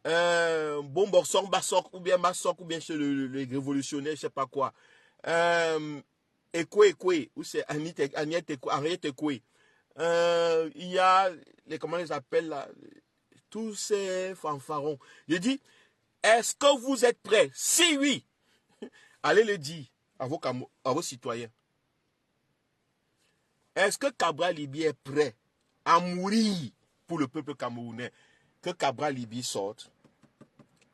Bomborsong Bassok, ou bien Massok, ou bien chez le révolutionnaire, je ne sais pas quoi, Ekwe, ou c'est Henriette Ekwe, il y a, comment ils appellent là, tous ces fanfarons. Je dis, est-ce que vous êtes prêts? Si oui, allez le dire à vos citoyens. Est-ce que Kabra Libi est prêt à mourir pour le peuple camerounais? Que Kabra Libi sorte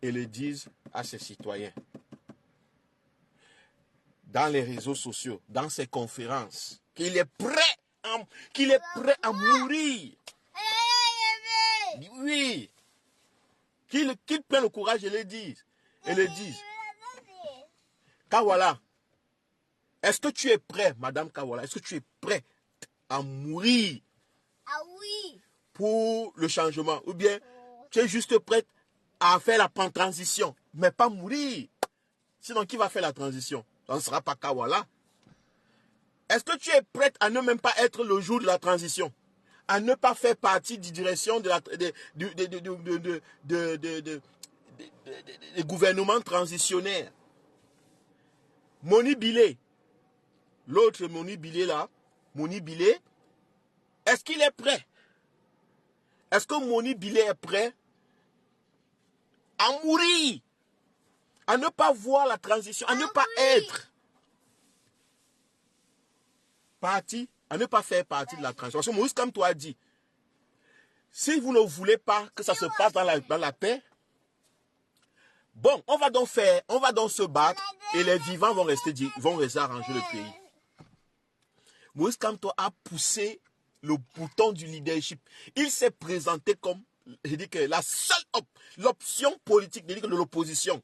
et le dise à ses citoyens. Dans les réseaux sociaux, dans ses conférences, qu'il est prêt à mourir. Oui. Qu'il prenne le courage et le dise. Kawala, est-ce que tu es prêt, Madame Kawala, est-ce que tu es prêt à mourir pour le changement? Ou bien tu es juste prête à faire la transition, mais pas mourir? Sinon, qui va faire la transition? Ça ne sera pas Kawala. Est-ce que tu es prête à ne même pas être le jour de la transition? À ne pas faire partie de direction des gouvernements transitionnaires? Moni Bilé, l'autre Moni Bilé là, est-ce qu'il est prêt? Est-ce que Moni Bilé est prêt à mourir? À ne pas voir la transition, à ne pas être partie, à ne pas faire partie de la transition. Parce que Moïse Kamto a dit, si vous ne voulez pas que ça se passe dans la paix, bon, on va donc se battre et les vivants vont rester arranger le pays. Moïse Kamto a poussé le bouton du leadership. Il s'est présenté comme, je dis que la seule l'option politique de l'opposition.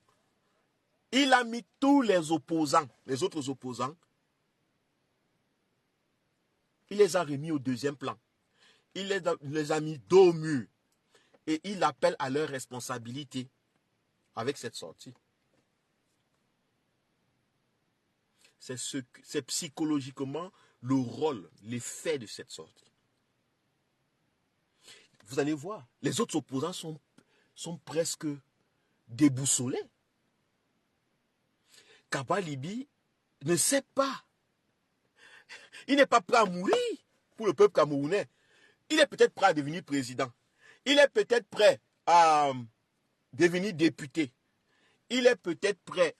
Il a mis tous les opposants, les autres opposants, il les a remis au deuxième plan. il les a mis dos au mur. Et il appelle à leur responsabilité avec cette sortie. C'est psychologiquement le rôle, l'effet de cette sortie. Vous allez voir, les autres opposants sont presque déboussolés. Kaba Libi ne sait pas. Il n'est pas prêt à mourir pour le peuple camerounais. Il est peut-être prêt à devenir président. Il est peut-être prêt à devenir député. Il est peut-être prêt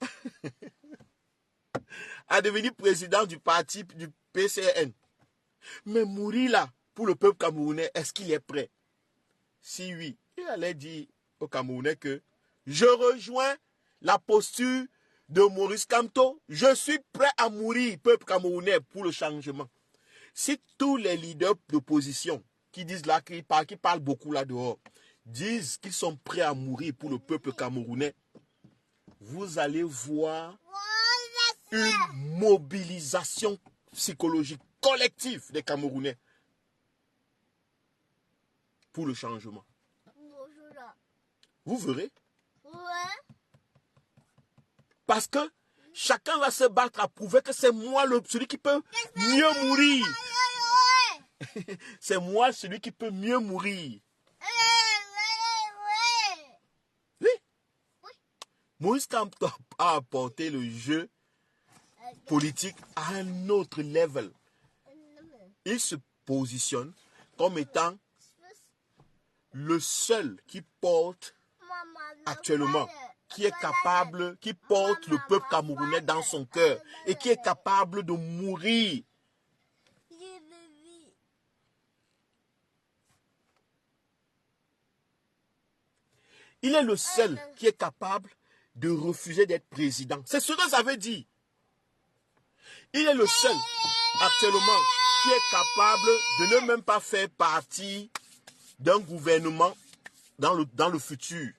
à devenir président du parti du PCN. Mais mourir là, pour le peuple camerounais, est-ce qu'il est prêt? Si oui, il allait dire aux Camerounais que je rejoins la posture de Maurice Kamto. Je suis prêt à mourir, peuple camerounais, pour le changement. Si tous les leaders d'opposition qui disent là, qui parlent beaucoup là dehors, disent qu'ils sont prêts à mourir pour le peuple camerounais, vous allez voir une mobilisation psychologique collective des Camerounais pour le changement. Vous verrez. Parce que chacun va se battre à prouver que c'est moi celui qui peut mieux mourir. C'est moi celui qui peut mieux mourir. Oui. Maurice Kamto a apporté le jeu politique à un autre level. Il se positionne comme étant le seul qui porte actuellement, qui est capable, qui porte le peuple camerounais dans son cœur et qui est capable de mourir. Il est le seul qui est capable de refuser d'être président. C'est ce que ça veut dire. Il est le seul actuellement qui est capable de ne même pas faire partie d'un gouvernement dans le futur.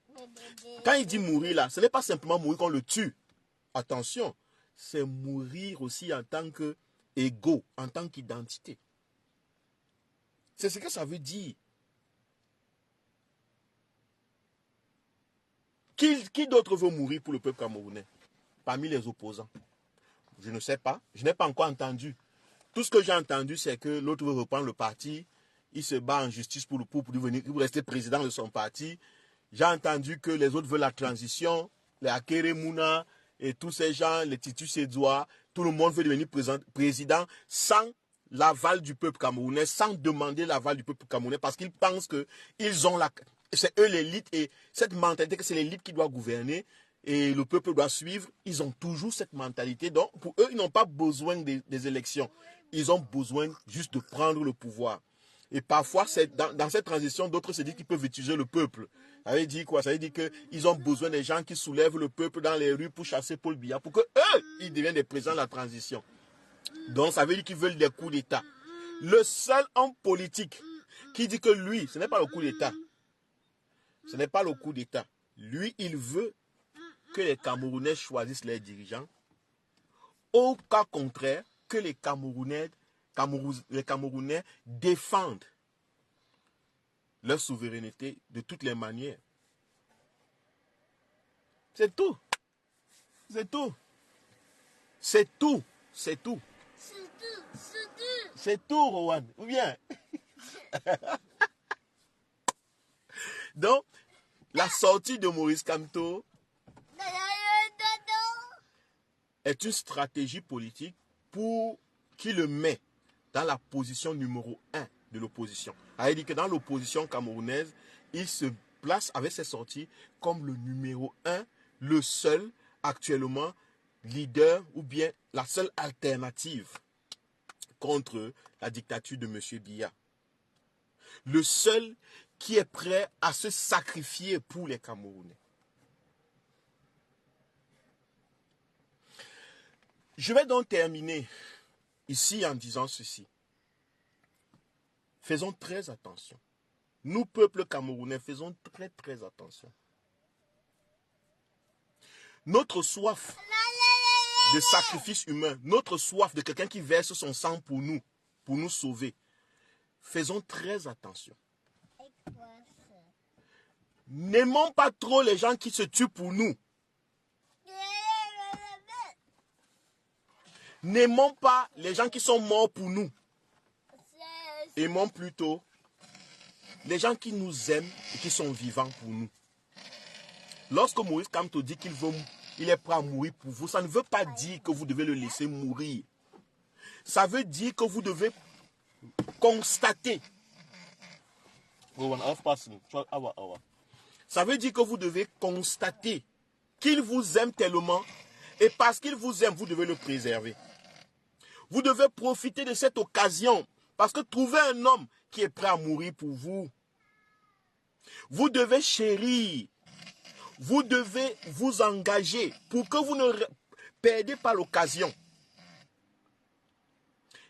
Quand il dit mourir là, ce n'est pas simplement mourir qu'on le tue. Attention, c'est mourir aussi en tant qu'ego, en tant qu'identité. C'est ce que ça veut dire. Qui d'autre veut mourir pour le peuple camerounais parmi les opposants? Je ne sais pas. Je n'ai pas encore entendu. Tout ce que j'ai entendu, c'est que l'autre veut reprendre le parti. Il se bat en justice pour rester président de son parti. J'ai entendu que les autres veulent la transition. Les Akere Mouna et tous ces gens, les Titus Edouard, tout le monde veut devenir président sans l'aval du peuple camerounais, sans demander l'aval du peuple camerounais, parce qu'ils pensent que c'est eux l'élite et cette mentalité que c'est l'élite qui doit gouverner et le peuple doit suivre. Ils ont toujours cette mentalité. Donc, pour eux, ils n'ont pas besoin des élections. Ils ont besoin juste de prendre le pouvoir. Et parfois, dans cette transition, d'autres se disent qu'ils peuvent utiliser le peuple. Ça veut dire quoi? Ça veut dire qu'ils ont besoin des gens qui soulèvent le peuple dans les rues pour chasser Paul Biya, pour qu'eux, ils deviennent des présidents de la transition. Donc, ça veut dire qu'ils veulent des coups d'État. Le seul homme politique qui dit que lui, ce n'est pas le coup d'État. Ce n'est pas le coup d'État. Lui, il veut que les Camerounais choisissent leurs dirigeants. Au cas contraire, que les Camerounais défendent leur souveraineté de toutes les manières. C'est tout. C'est tout. C'est tout. C'est tout. C'est tout, Rowan. Ou bien. Donc, la sortie de Maurice Kamto est une stratégie politique qui le met dans la position numéro 1 de l'opposition. Il dit que dans l'opposition camerounaise, il se place avec ses sorties comme le numéro 1, le seul actuellement leader ou bien la seule alternative contre la dictature de M. Biya. Le seul qui est prêt à se sacrifier pour les Camerounais. Je vais donc terminer ici en disant ceci. Faisons très attention. Nous, peuple camerounais, faisons très très attention. Notre soif de sacrifice humain, notre soif de quelqu'un qui verse son sang pour nous sauver, faisons très attention. N'aimons pas trop les gens qui se tuent pour nous. N'aimons pas les gens qui sont morts pour nous. Aimons plutôt les gens qui nous aiment et qui sont vivants pour nous. Lorsque Maurice Kamto dit qu'il est prêt à mourir pour vous, ça ne veut pas dire que vous devez le laisser mourir. Ça veut dire que vous devez constater. Ça veut dire que vous devez constater qu'il vous aime tellement et parce qu'il vous aime, vous devez le préserver. Vous devez profiter de cette occasion parce que trouver un homme qui est prêt à mourir pour vous, vous devez chérir, vous devez vous engager pour que vous ne perdez pas l'occasion.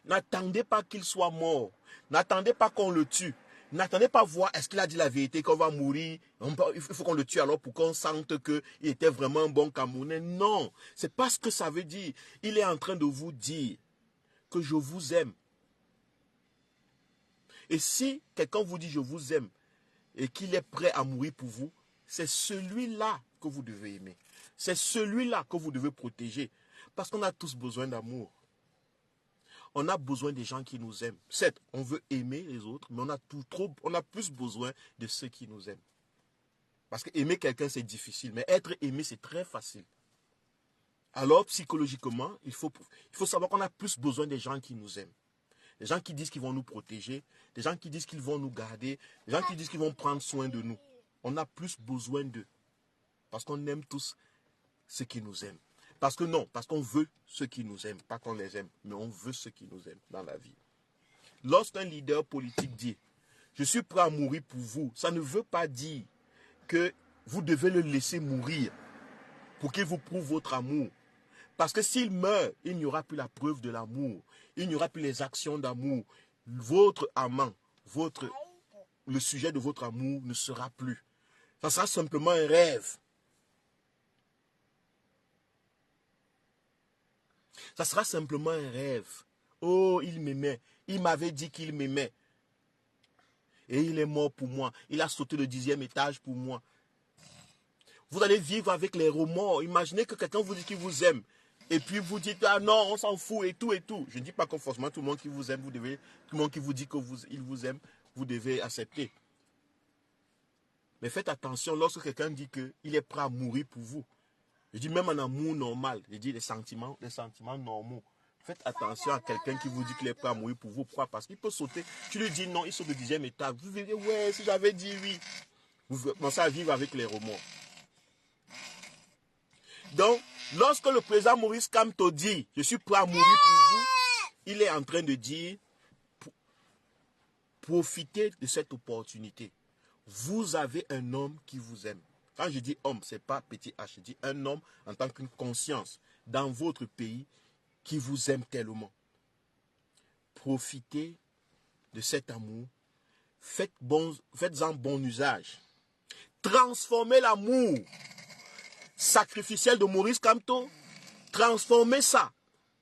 N'attendez pas qu'il soit mort, n'attendez pas qu'on le tue. N'attendez pas voir, est-ce qu'il a dit la vérité, qu'on va mourir, il faut qu'on le tue alors pour qu'on sente qu'il était vraiment un bon Camerounais. Non, c'est pas ce que ça veut dire. Il est en train de vous dire que je vous aime. Et si quelqu'un vous dit je vous aime et qu'il est prêt à mourir pour vous, c'est celui-là que vous devez aimer. C'est celui-là que vous devez protéger. Parce qu'on a tous besoin d'amour. On a besoin des gens qui nous aiment. Certes, on veut aimer les autres, mais on a plus besoin de ceux qui nous aiment. Parce que aimer quelqu'un, c'est difficile, mais être aimé, c'est très facile. Alors, psychologiquement, il faut savoir qu'on a plus besoin des gens qui nous aiment. Des gens qui disent qu'ils vont nous protéger, des gens qui disent qu'ils vont nous garder, des gens qui disent qu'ils vont prendre soin de nous. On a plus besoin d'eux. Parce qu'on aime tous ceux qui nous aiment. Parce qu'on veut ceux qui nous aiment, pas qu'on les aime, mais on veut ceux qui nous aiment dans la vie. Lorsqu'un leader politique dit « Je suis prêt à mourir pour vous », ça ne veut pas dire que vous devez le laisser mourir pour qu'il vous prouve votre amour. Parce que s'il meurt, il n'y aura plus la preuve de l'amour, il n'y aura plus les actions d'amour. Votre amant, le sujet de votre amour ne sera plus. Ça sera simplement un rêve. Ça sera simplement un rêve. Oh, il m'aimait. Il m'avait dit qu'il m'aimait. Et il est mort pour moi. Il a sauté le 10e étage pour moi. Vous allez vivre avec les remords. Imaginez que quelqu'un vous dit qu'il vous aime. Et puis vous dites, ah non, on s'en fout et tout et tout. Je ne dis pas que forcément tout le monde qui vous aime, tout le monde qui vous dit qu'il vous aime, vous devez accepter. Mais faites attention lorsque quelqu'un dit qu'il est prêt à mourir pour vous. Je dis même en amour normal, je dis les sentiments normaux. Faites attention à quelqu'un qui vous dit qu'il est prêt à mourir pour vous. Pourquoi? Parce qu'il peut sauter. Tu lui dis non, il saute du 10e étage. Vous verrez, ouais, si j'avais dit oui. Vous commencez à vivre avec les remords. Donc, lorsque le président Maurice Kamto dit « Je suis prêt à mourir pour vous », il est en train de dire « Profitez de cette opportunité. Vous avez un homme qui vous aime. » Quand je dis homme, ce n'est pas petit h, je dis un homme en tant qu'une conscience dans votre pays qui vous aime tellement. Profitez de cet amour, faites-en bon usage. Transformez l'amour sacrificiel de Maurice Kamto, transformez ça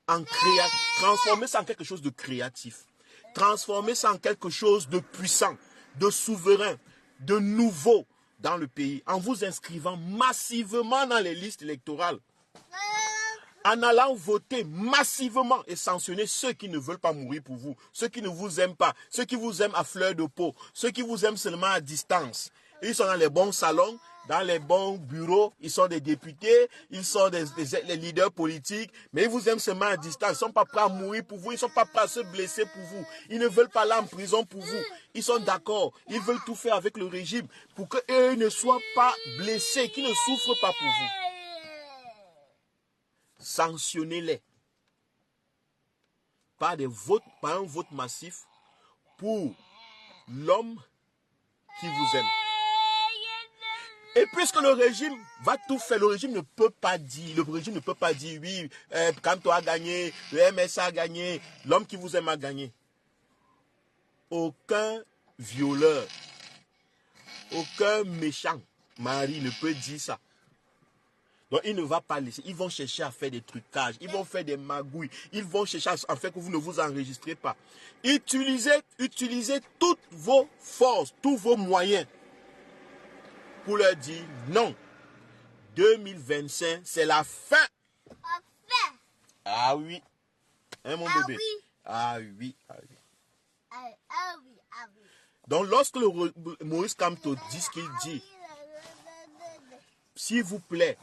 en quelque chose de créatif. Transformez ça en quelque chose de puissant, de souverain, de nouveau dans le pays, en vous inscrivant massivement dans les listes électorales, en allant voter massivement et sanctionner ceux qui ne veulent pas mourir pour vous, ceux qui ne vous aiment pas, ceux qui vous aiment à fleur de peau, ceux qui vous aiment seulement à distance. Ils sont dans les bons salons, dans les bons bureaux, ils sont des députés, ils sont des leaders politiques, mais ils vous aiment seulement à distance. Ils ne sont pas prêts à mourir pour vous, ils ne sont pas prêts à se blesser pour vous. Ils ne veulent pas aller en prison pour vous. Ils sont d'accord, ils veulent tout faire avec le régime pour qu'eux ne soient pas blessés, qu'ils ne souffrent pas pour vous. Sanctionnez-les par un vote massif pour l'homme qui vous aime. Et puisque le régime va tout faire, le régime ne peut pas dire oui, Kamto a gagné, le MSA a gagné, l'homme qui vous aime a gagné. Aucun violeur, aucun méchant mari ne peut dire ça. Donc, il ne va pas laisser. Ils vont chercher à faire des trucages. Ils vont faire des magouilles. Ils vont chercher à faire que vous ne vous enregistrez pas. Utilisez toutes vos forces, tous vos moyens pour leur dire non. 2025, c'est la fin. Enfin. Ah oui. Hein, mon bébé? Oui. Ah oui. Ah oui. Oui. Oui. Donc, lorsque Maurice Kamto dit ce qu'il dit, s'il vous plaît,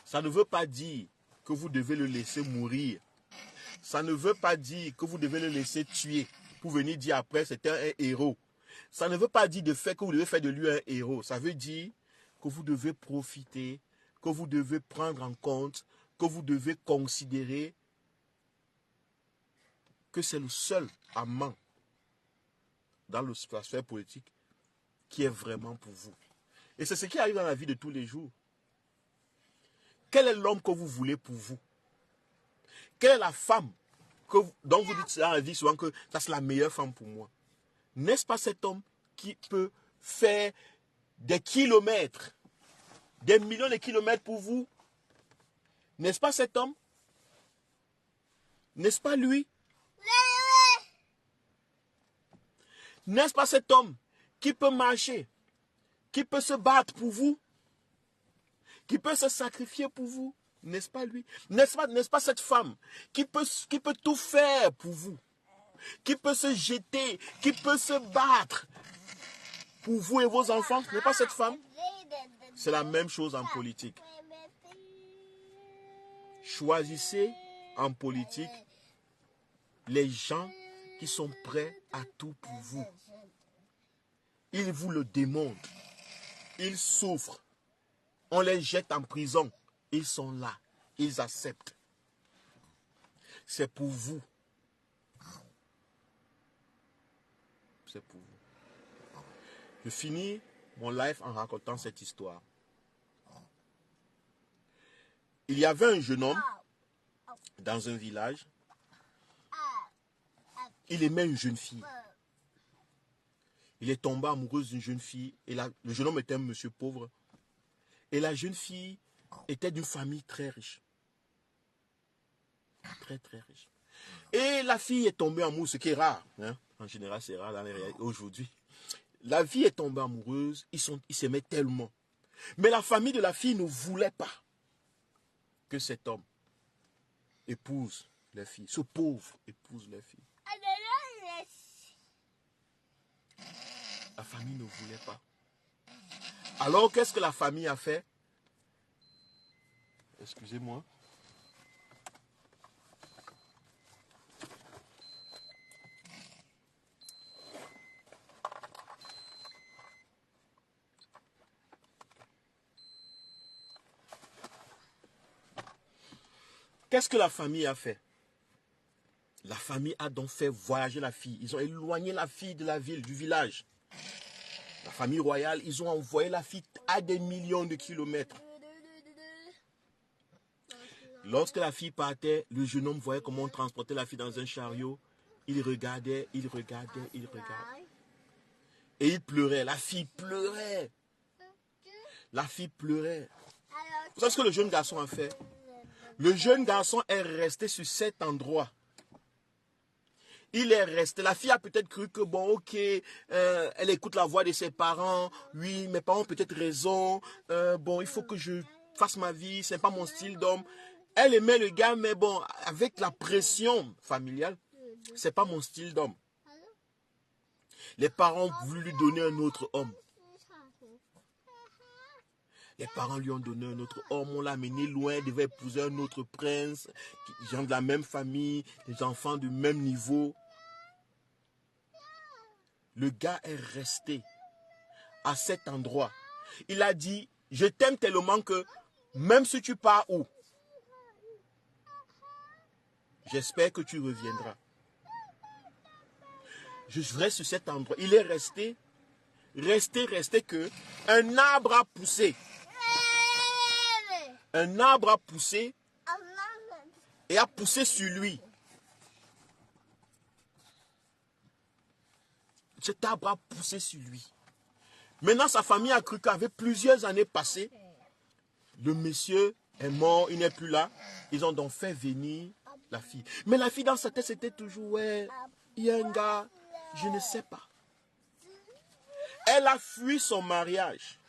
ça ne veut pas dire que vous devez le laisser mourir. Ça ne veut pas dire que vous devez le laisser tuer pour venir dire après c'était un héros. Ça ne veut pas dire de fait que vous devez faire de lui un héros. Ça veut dire que vous devez profiter, que vous devez prendre en compte, que vous devez considérer que c'est le seul amant dans la sphère politique qui est vraiment pour vous. Et c'est ce qui arrive dans la vie de tous les jours. Quel est l'homme que vous voulez pour vous? Quelle est la femme dont vous dites dans la vie souvent que ça c'est la meilleure femme pour moi? N'est-ce pas cet homme qui peut faire des kilomètres, des millions de kilomètres pour vous? N'est-ce pas cet homme? N'est-ce pas lui? N'est-ce pas cet homme qui peut marcher, qui peut se battre pour vous, qui peut se sacrifier pour vous? N'est-ce pas lui? N'est-ce pas cette femme qui peut tout faire pour vous, qui peut se jeter, qui peut se battre pour vous et vos enfants? N'est-ce pas cette femme? C'est la même chose en politique. Choisissez en politique les gens qui sont prêts à tout pour vous. Ils vous le démontrent. Ils souffrent. On les jette en prison. Ils sont là. Ils acceptent. C'est pour vous. C'est pour vous. Je finis mon live en racontant cette histoire. Il y avait un jeune homme dans un village. Il aimait une jeune fille. Il est tombé amoureux d'une jeune fille. Et le jeune homme était un monsieur pauvre. Et la jeune fille était d'une famille très riche. Très, très riche. Et la fille est tombée amoureuse, ce qui est rare. Hein? En général, c'est rare aujourd'hui. La fille est tombée amoureuse. Ils s'aimaient tellement. Mais la famille de la fille ne voulait pas que cet homme épouse la fille. Ce pauvre épouse la fille. La famille ne voulait pas. Alors, qu'est-ce que la famille a fait? Excusez-moi. Qu'est-ce que la famille a fait? La famille a donc fait voyager la fille. Ils ont éloigné la fille de la ville, du village. La famille royale, ils ont envoyé la fille à des millions de kilomètres. Lorsque la fille partait,. Le jeune homme voyait comment on transportait la fille dans un chariot. Il regardait, il regardait, il regardait. Et il pleurait. La fille pleurait. La fille pleurait. Vous savez ce que le jeune garçon a fait? Le jeune garçon est resté sur cet endroit. Il est resté. La fille a peut-être cru que, bon, ok, elle écoute la voix de ses parents. Oui, mes parents ont peut-être raison. Bon, il faut que je fasse ma vie. Ce n'est pas mon style d'homme. Elle aimait le gars, mais bon, avec la pression familiale, ce n'est pas mon style d'homme. Les parents ont voulu lui donner un autre homme. Les parents lui ont donné un autre homme, on l'a amené loin, il devait épouser un autre prince, gens de la même famille, des enfants du même niveau. Le gars est resté à cet endroit. Il a dit, je t'aime tellement que même si tu pars où, j'espère que tu reviendras. Je reste sur cet endroit. Il est resté que un arbre a poussé. Un arbre a poussé et a poussé sur lui. Cet arbre a poussé sur lui. Maintenant, sa famille a cru qu'avec plusieurs années passées, le monsieur est mort, il n'est plus là. Ils ont donc fait venir la fille. Mais la fille dans sa tête, c'était toujours, ouais, il y a un gars, je ne sais pas. Elle a fui son mariage.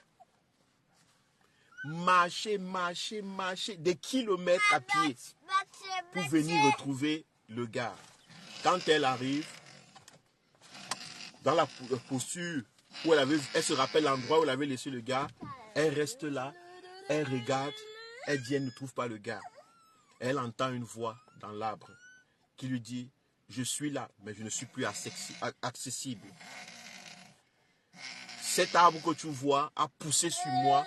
Marcher des kilomètres à pied pour venir retrouver le gars. Quand elle arrive, dans la posture où elle se rappelle l'endroit où elle avait laissé le gars, elle reste là, elle regarde, elle dit, elle ne trouve pas le gars. Elle entend une voix dans l'arbre qui lui dit, je suis là, mais je ne suis plus accessible. Cet arbre que tu vois a poussé sur moi.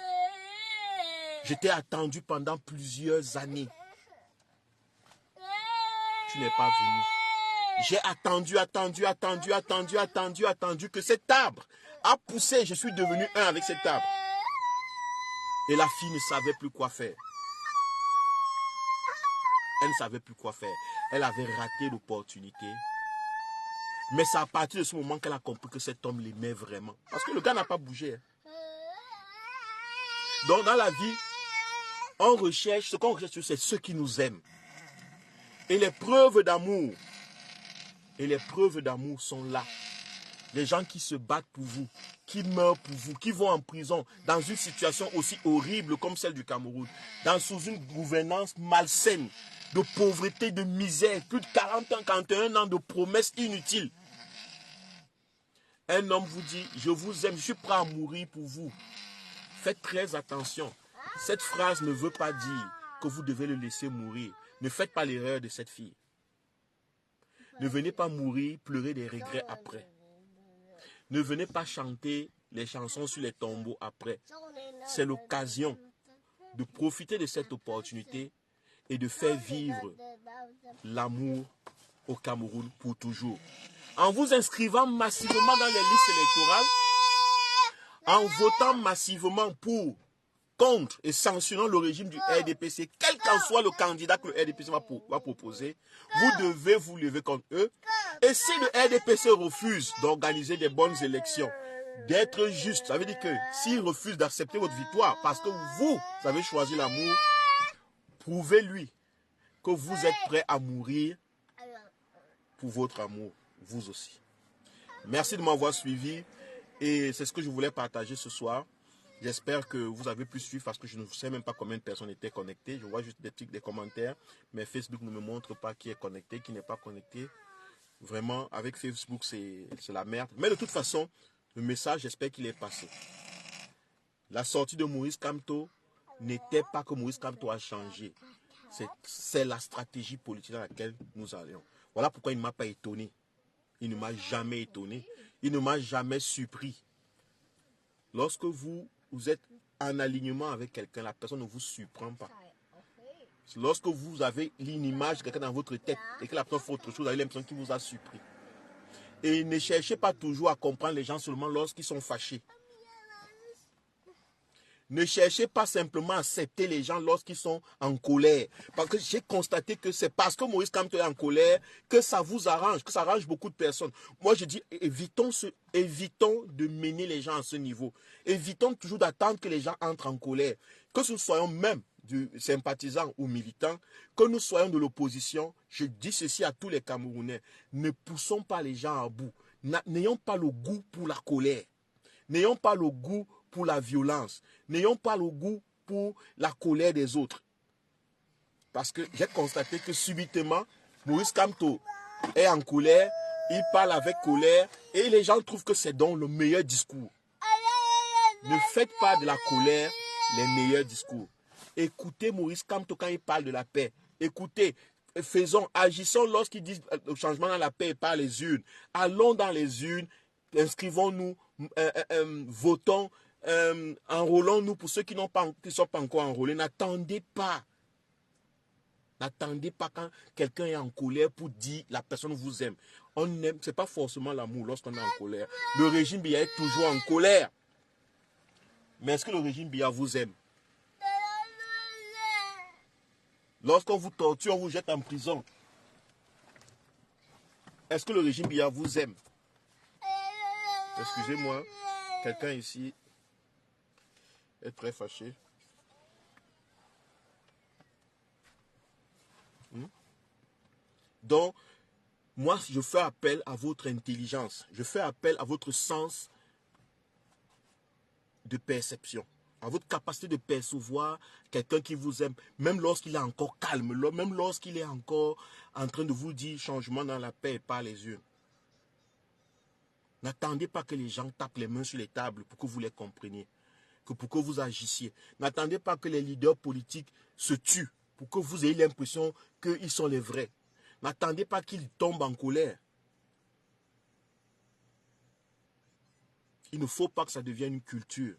Je t'ai attendu pendant plusieurs années. Tu n'es pas venu. J'ai attendu que cet arbre a poussé. Je suis devenu un avec cet arbre. Et la fille ne savait plus quoi faire. Elle ne savait plus quoi faire. Elle avait raté l'opportunité. Mais c'est à partir de ce moment qu'elle a compris que cet homme l'aimait vraiment. Parce que le gars n'a pas bougé. Donc dans la vie, on recherche, ce qu'on recherche, c'est ceux qui nous aiment. Et les preuves d'amour, sont là. Les gens qui se battent pour vous, qui meurent pour vous, qui vont en prison dans une situation aussi horrible comme celle du Cameroun, sous une gouvernance malsaine, de pauvreté, de misère, plus de 40 ans, 41 ans de promesses inutiles. Un homme vous dit, je vous aime, je suis prêt à mourir pour vous. Faites très attention. Cette phrase ne veut pas dire que vous devez le laisser mourir. Ne faites pas l'erreur de cette fille. Ne venez pas mourir, pleurer des regrets après. Ne venez pas chanter les chansons sur les tombeaux après. C'est l'occasion de profiter de cette opportunité et de faire vivre l'amour au Cameroun pour toujours. En vous inscrivant massivement dans les listes électorales, en votant massivement contre et sanctionnant le régime du RDPC, quel qu'en soit le candidat que le RDPC va proposer, vous devez vous lever contre eux. Et si le RDPC refuse d'organiser des bonnes élections, d'être juste, ça veut dire que s'il refuse d'accepter votre victoire, parce que vous avez choisi l'amour, prouvez-lui que vous êtes prêt à mourir pour votre amour, vous aussi. Merci de m'avoir suivi et c'est ce que je voulais partager ce soir. J'espère que vous avez pu suivre parce que je ne sais même pas combien de personnes étaient connectées. Je vois juste des commentaires, mais Facebook ne me montre pas qui est connecté, qui n'est pas connecté. Vraiment, avec Facebook, c'est la merde. Mais de toute façon, le message, j'espère qu'il est passé. La sortie de Maurice Kamto n'était pas que Maurice Kamto a changé. C'est la stratégie politique dans laquelle nous allions. Voilà pourquoi il ne m'a pas étonné. Il ne m'a jamais étonné. Il ne m'a jamais surpris. Lorsque vous êtes en alignement avec quelqu'un, la personne ne vous surprend pas. Lorsque vous avez une image de quelqu'un dans votre tête et que la personne fait autre chose, vous avez l'impression qu'il vous a surpris. Et ne cherchez pas toujours à comprendre les gens seulement lorsqu'ils sont fâchés. Ne cherchez pas simplement à accepter les gens lorsqu'ils sont en colère. Parce que j'ai constaté que c'est parce que Maurice Kamto est en colère que ça vous arrange, que ça arrange beaucoup de personnes. Moi, je dis, évitons de mener les gens à ce niveau. Évitons toujours d'attendre que les gens entrent en colère. Que nous soyons même sympathisants ou militants, que nous soyons de l'opposition, je dis ceci à tous les Camerounais, ne poussons pas les gens à bout. N'ayons pas le goût pour la colère. N'ayons pas le goût pour la violence. N'ayons pas le goût pour la colère des autres. Parce que j'ai constaté que subitement, Maurice Kamto est en colère, il parle avec colère et les gens trouvent que c'est donc le meilleur discours. Ne faites pas de la colère les meilleurs discours. Écoutez Maurice Kamto quand il parle de la paix. Écoutez, agissons lorsqu'il dit le changement dans la paix par les urnes. Allons dans les urnes, inscrivons-nous, votons, enrôlons-nous pour ceux qui ne sont pas encore enrôlés. N'attendez pas. N'attendez pas quand quelqu'un est en colère pour dire la personne vous aime. On aime, c'est pas forcément l'amour lorsqu'on est en colère. Le régime Biya est toujours en colère. Mais est-ce que le régime Biya vous aime? Lorsqu'on vous torture, on vous jette en prison. Est-ce que le régime Biya vous aime? Excusez-moi. Quelqu'un ici est très fâché. Donc, moi, je fais appel à votre intelligence. Je fais appel à votre sens de perception, à votre capacité de percevoir quelqu'un qui vous aime, même lorsqu'il est encore calme, même lorsqu'il est encore en train de vous dire changement dans la paix et pas les yeux. N'attendez pas que les gens tapent les mains sur les tables pour que vous les compreniez, pour que vous agissiez. N'attendez pas que les leaders politiques se tuent pour que vous ayez l'impression qu'ils sont les vrais. N'attendez pas qu'ils tombent en colère. Il ne faut pas que ça devienne une culture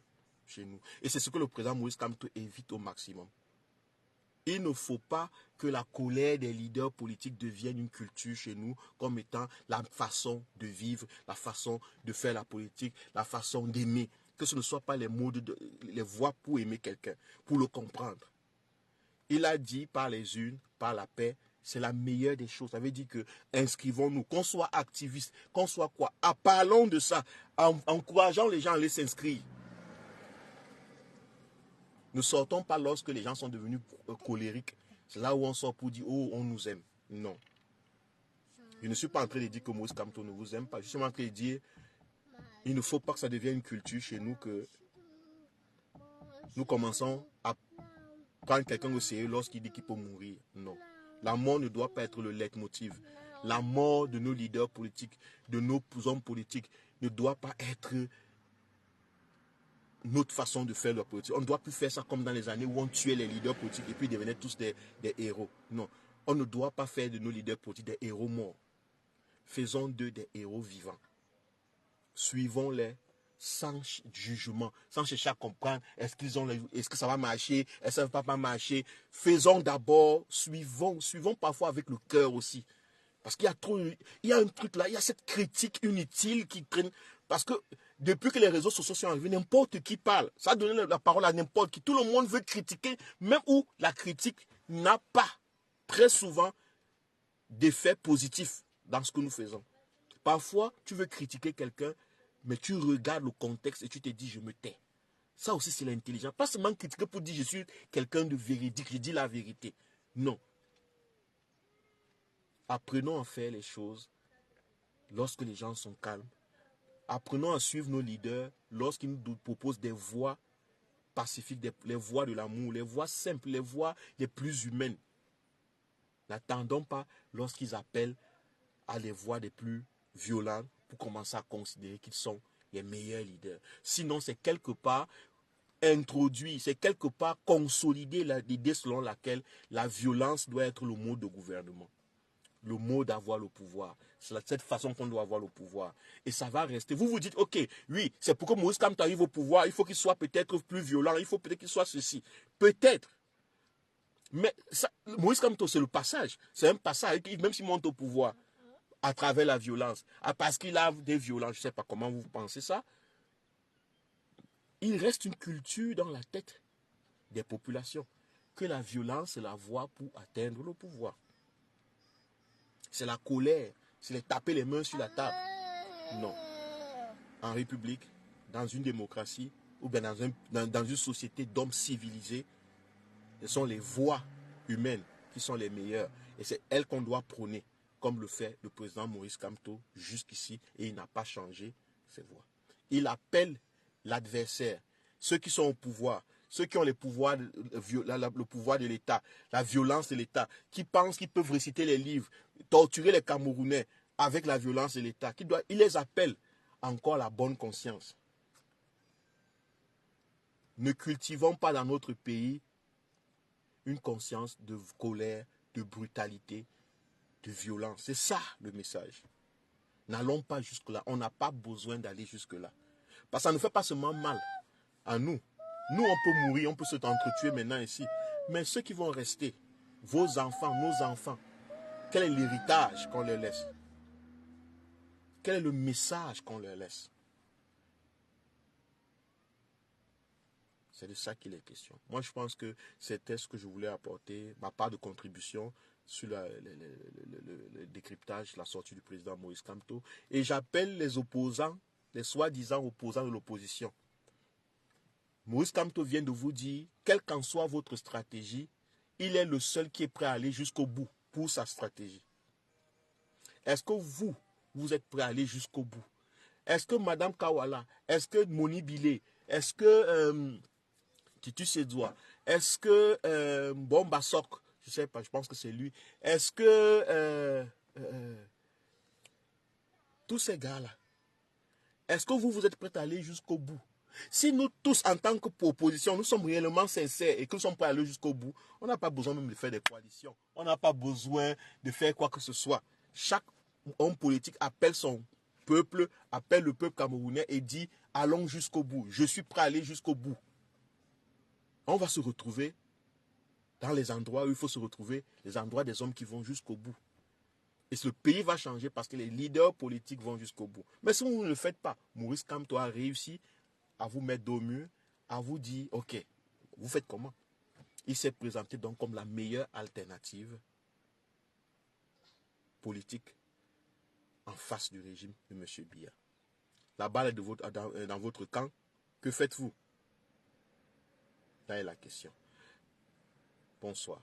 chez nous. Et c'est ce que le président Moïse Kamto évite au maximum. Il ne faut pas que la colère des leaders politiques devienne une culture chez nous comme étant la façon de vivre, la façon de faire la politique, la façon d'aimer. Que ce ne soit pas les mots, les voies pour aimer quelqu'un, pour le comprendre. Il a dit par les unes, par la paix, c'est la meilleure des choses. Ça veut dire que inscrivons-nous, qu'on soit activistes, qu'on soit quoi. Parlons de ça, encourageant les gens à aller s'inscrire. Ne sortons pas lorsque les gens sont devenus colériques. C'est là où on sort pour dire, oh, on nous aime. Non. Je ne suis pas en train de dire que Moïse Kamto ne vous aime pas. Je suis en train de dire, il ne faut pas que ça devienne une culture chez nous que nous commençons à prendre quelqu'un au sérieux lorsqu'il dit qu'il peut mourir. Non. La mort ne doit pas être le leitmotiv. La mort de nos leaders politiques, de nos hommes politiques, ne doit pas être notre façon de faire la politique. On ne doit plus faire ça comme dans les années où on tuait les leaders politiques et puis ils devenaient tous des héros. Non, on ne doit pas faire de nos leaders politiques des héros morts. Faisons d'eux des héros vivants. Suivons-les sans jugement, sans chercher à comprendre est-ce que ça va marcher, est-ce que ça ne va pas marcher. Faisons d'abord, suivons parfois avec le cœur aussi. Parce qu'il y a un truc là, il y a cette critique inutile qui traîne. Parce que depuis que les réseaux sociaux sont arrivés, n'importe qui parle. Ça a donné la parole à n'importe qui. Tout le monde veut critiquer, même où la critique n'a pas très souvent d'effet positif dans ce que nous faisons. Parfois, tu veux critiquer quelqu'un, mais tu regardes le contexte et tu te dis, je me tais. Ça aussi, c'est l'intelligence. Pas seulement critiquer pour dire, je suis quelqu'un de véridique, je dis la vérité. Non. Apprenons à faire les choses lorsque les gens sont calmes. Apprenons à suivre nos leaders lorsqu'ils nous proposent des voies pacifiques, les voies de l'amour, les voies simples, les voies les plus humaines. N'attendons pas lorsqu'ils appellent à les voies les plus violentes pour commencer à considérer qu'ils sont les meilleurs leaders. Sinon, c'est quelque part introduit, c'est quelque part consolider l'idée selon laquelle la violence doit être le mode de gouvernement. Le mot d'avoir le pouvoir. C'est de cette façon qu'on doit avoir le pouvoir. Et ça va rester. Vous vous dites, ok, oui, c'est pour que Moïse Kamto arrive au pouvoir, il faut qu'il soit peut-être plus violent, il faut peut-être qu'il soit ceci. Peut-être. Mais ça, Moïse Kamto, c'est le passage. C'est un passage, même s'il monte au pouvoir, à travers la violence. Parce qu'il a des violences, je ne sais pas comment vous pensez ça. Il reste une culture dans la tête des populations que la violence est la voie pour atteindre le pouvoir. C'est la colère, c'est les taper les mains sur la table. Non. En République, dans une démocratie, ou bien dans une société d'hommes civilisés, ce sont les voies humaines qui sont les meilleures. Et c'est elles qu'on doit prôner, comme le fait le président Moïse Kamto jusqu'ici, et il n'a pas changé ses voies. Il appelle l'adversaire, ceux qui sont au pouvoir, ceux qui ont le pouvoir de l'État, la violence de l'État, qui pensent qu'ils peuvent réciter les livres, torturer les Camerounais avec la violence de l'État. Il les appelle encore la bonne conscience. Ne cultivons pas dans notre pays une conscience de colère, de brutalité, de violence. C'est ça le message. N'allons pas jusque-là. On n'a pas besoin d'aller jusque-là. Parce que ça ne fait pas seulement mal à nous. Nous, on peut mourir, on peut s'entretuer maintenant ici. Mais ceux qui vont rester, vos enfants, nos enfants, quel est l'héritage qu'on leur laisse? Quel est le message qu'on leur laisse? C'est de ça qu'il est question. Moi, je pense que c'était ce que je voulais apporter, ma part de contribution sur le décryptage, la sortie du président Moïse Kamto. Et j'appelle les opposants les soi-disant opposants de l'opposition. Maurice Kamto vient de vous dire, quelle qu'en soit votre stratégie, il est le seul qui est prêt à aller jusqu'au bout pour sa stratégie. Est-ce que vous êtes prêt à aller jusqu'au bout? Est-ce que Madame Kawala, est-ce que Moni Bilé, est-ce que Titus Edouard, est-ce que Bomba Sok, je sais pas, je pense que c'est lui, est-ce que tous ces gars-là, est-ce que vous êtes prêts à aller jusqu'au bout? Si nous tous, en tant qu'opposition, nous sommes réellement sincères et que nous sommes prêts à aller jusqu'au bout, on n'a pas besoin même de faire des coalitions. On n'a pas besoin de faire quoi que ce soit. Chaque homme politique appelle son peuple, appelle le peuple camerounais et dit « Allons jusqu'au bout. Je suis prêt à aller jusqu'au bout. » On va se retrouver dans les endroits où il faut se retrouver, les endroits des hommes qui vont jusqu'au bout. Et ce pays va changer parce que les leaders politiques vont jusqu'au bout. Mais si vous ne le faites pas, Maurice Kamto a réussi à vous mettre dos au mur, à vous dire, ok, vous faites comment? Il s'est présenté donc comme la meilleure alternative politique en face du régime de M. Biya. La balle est dans votre camp. Que faites-vous? Là est la question. Bonsoir.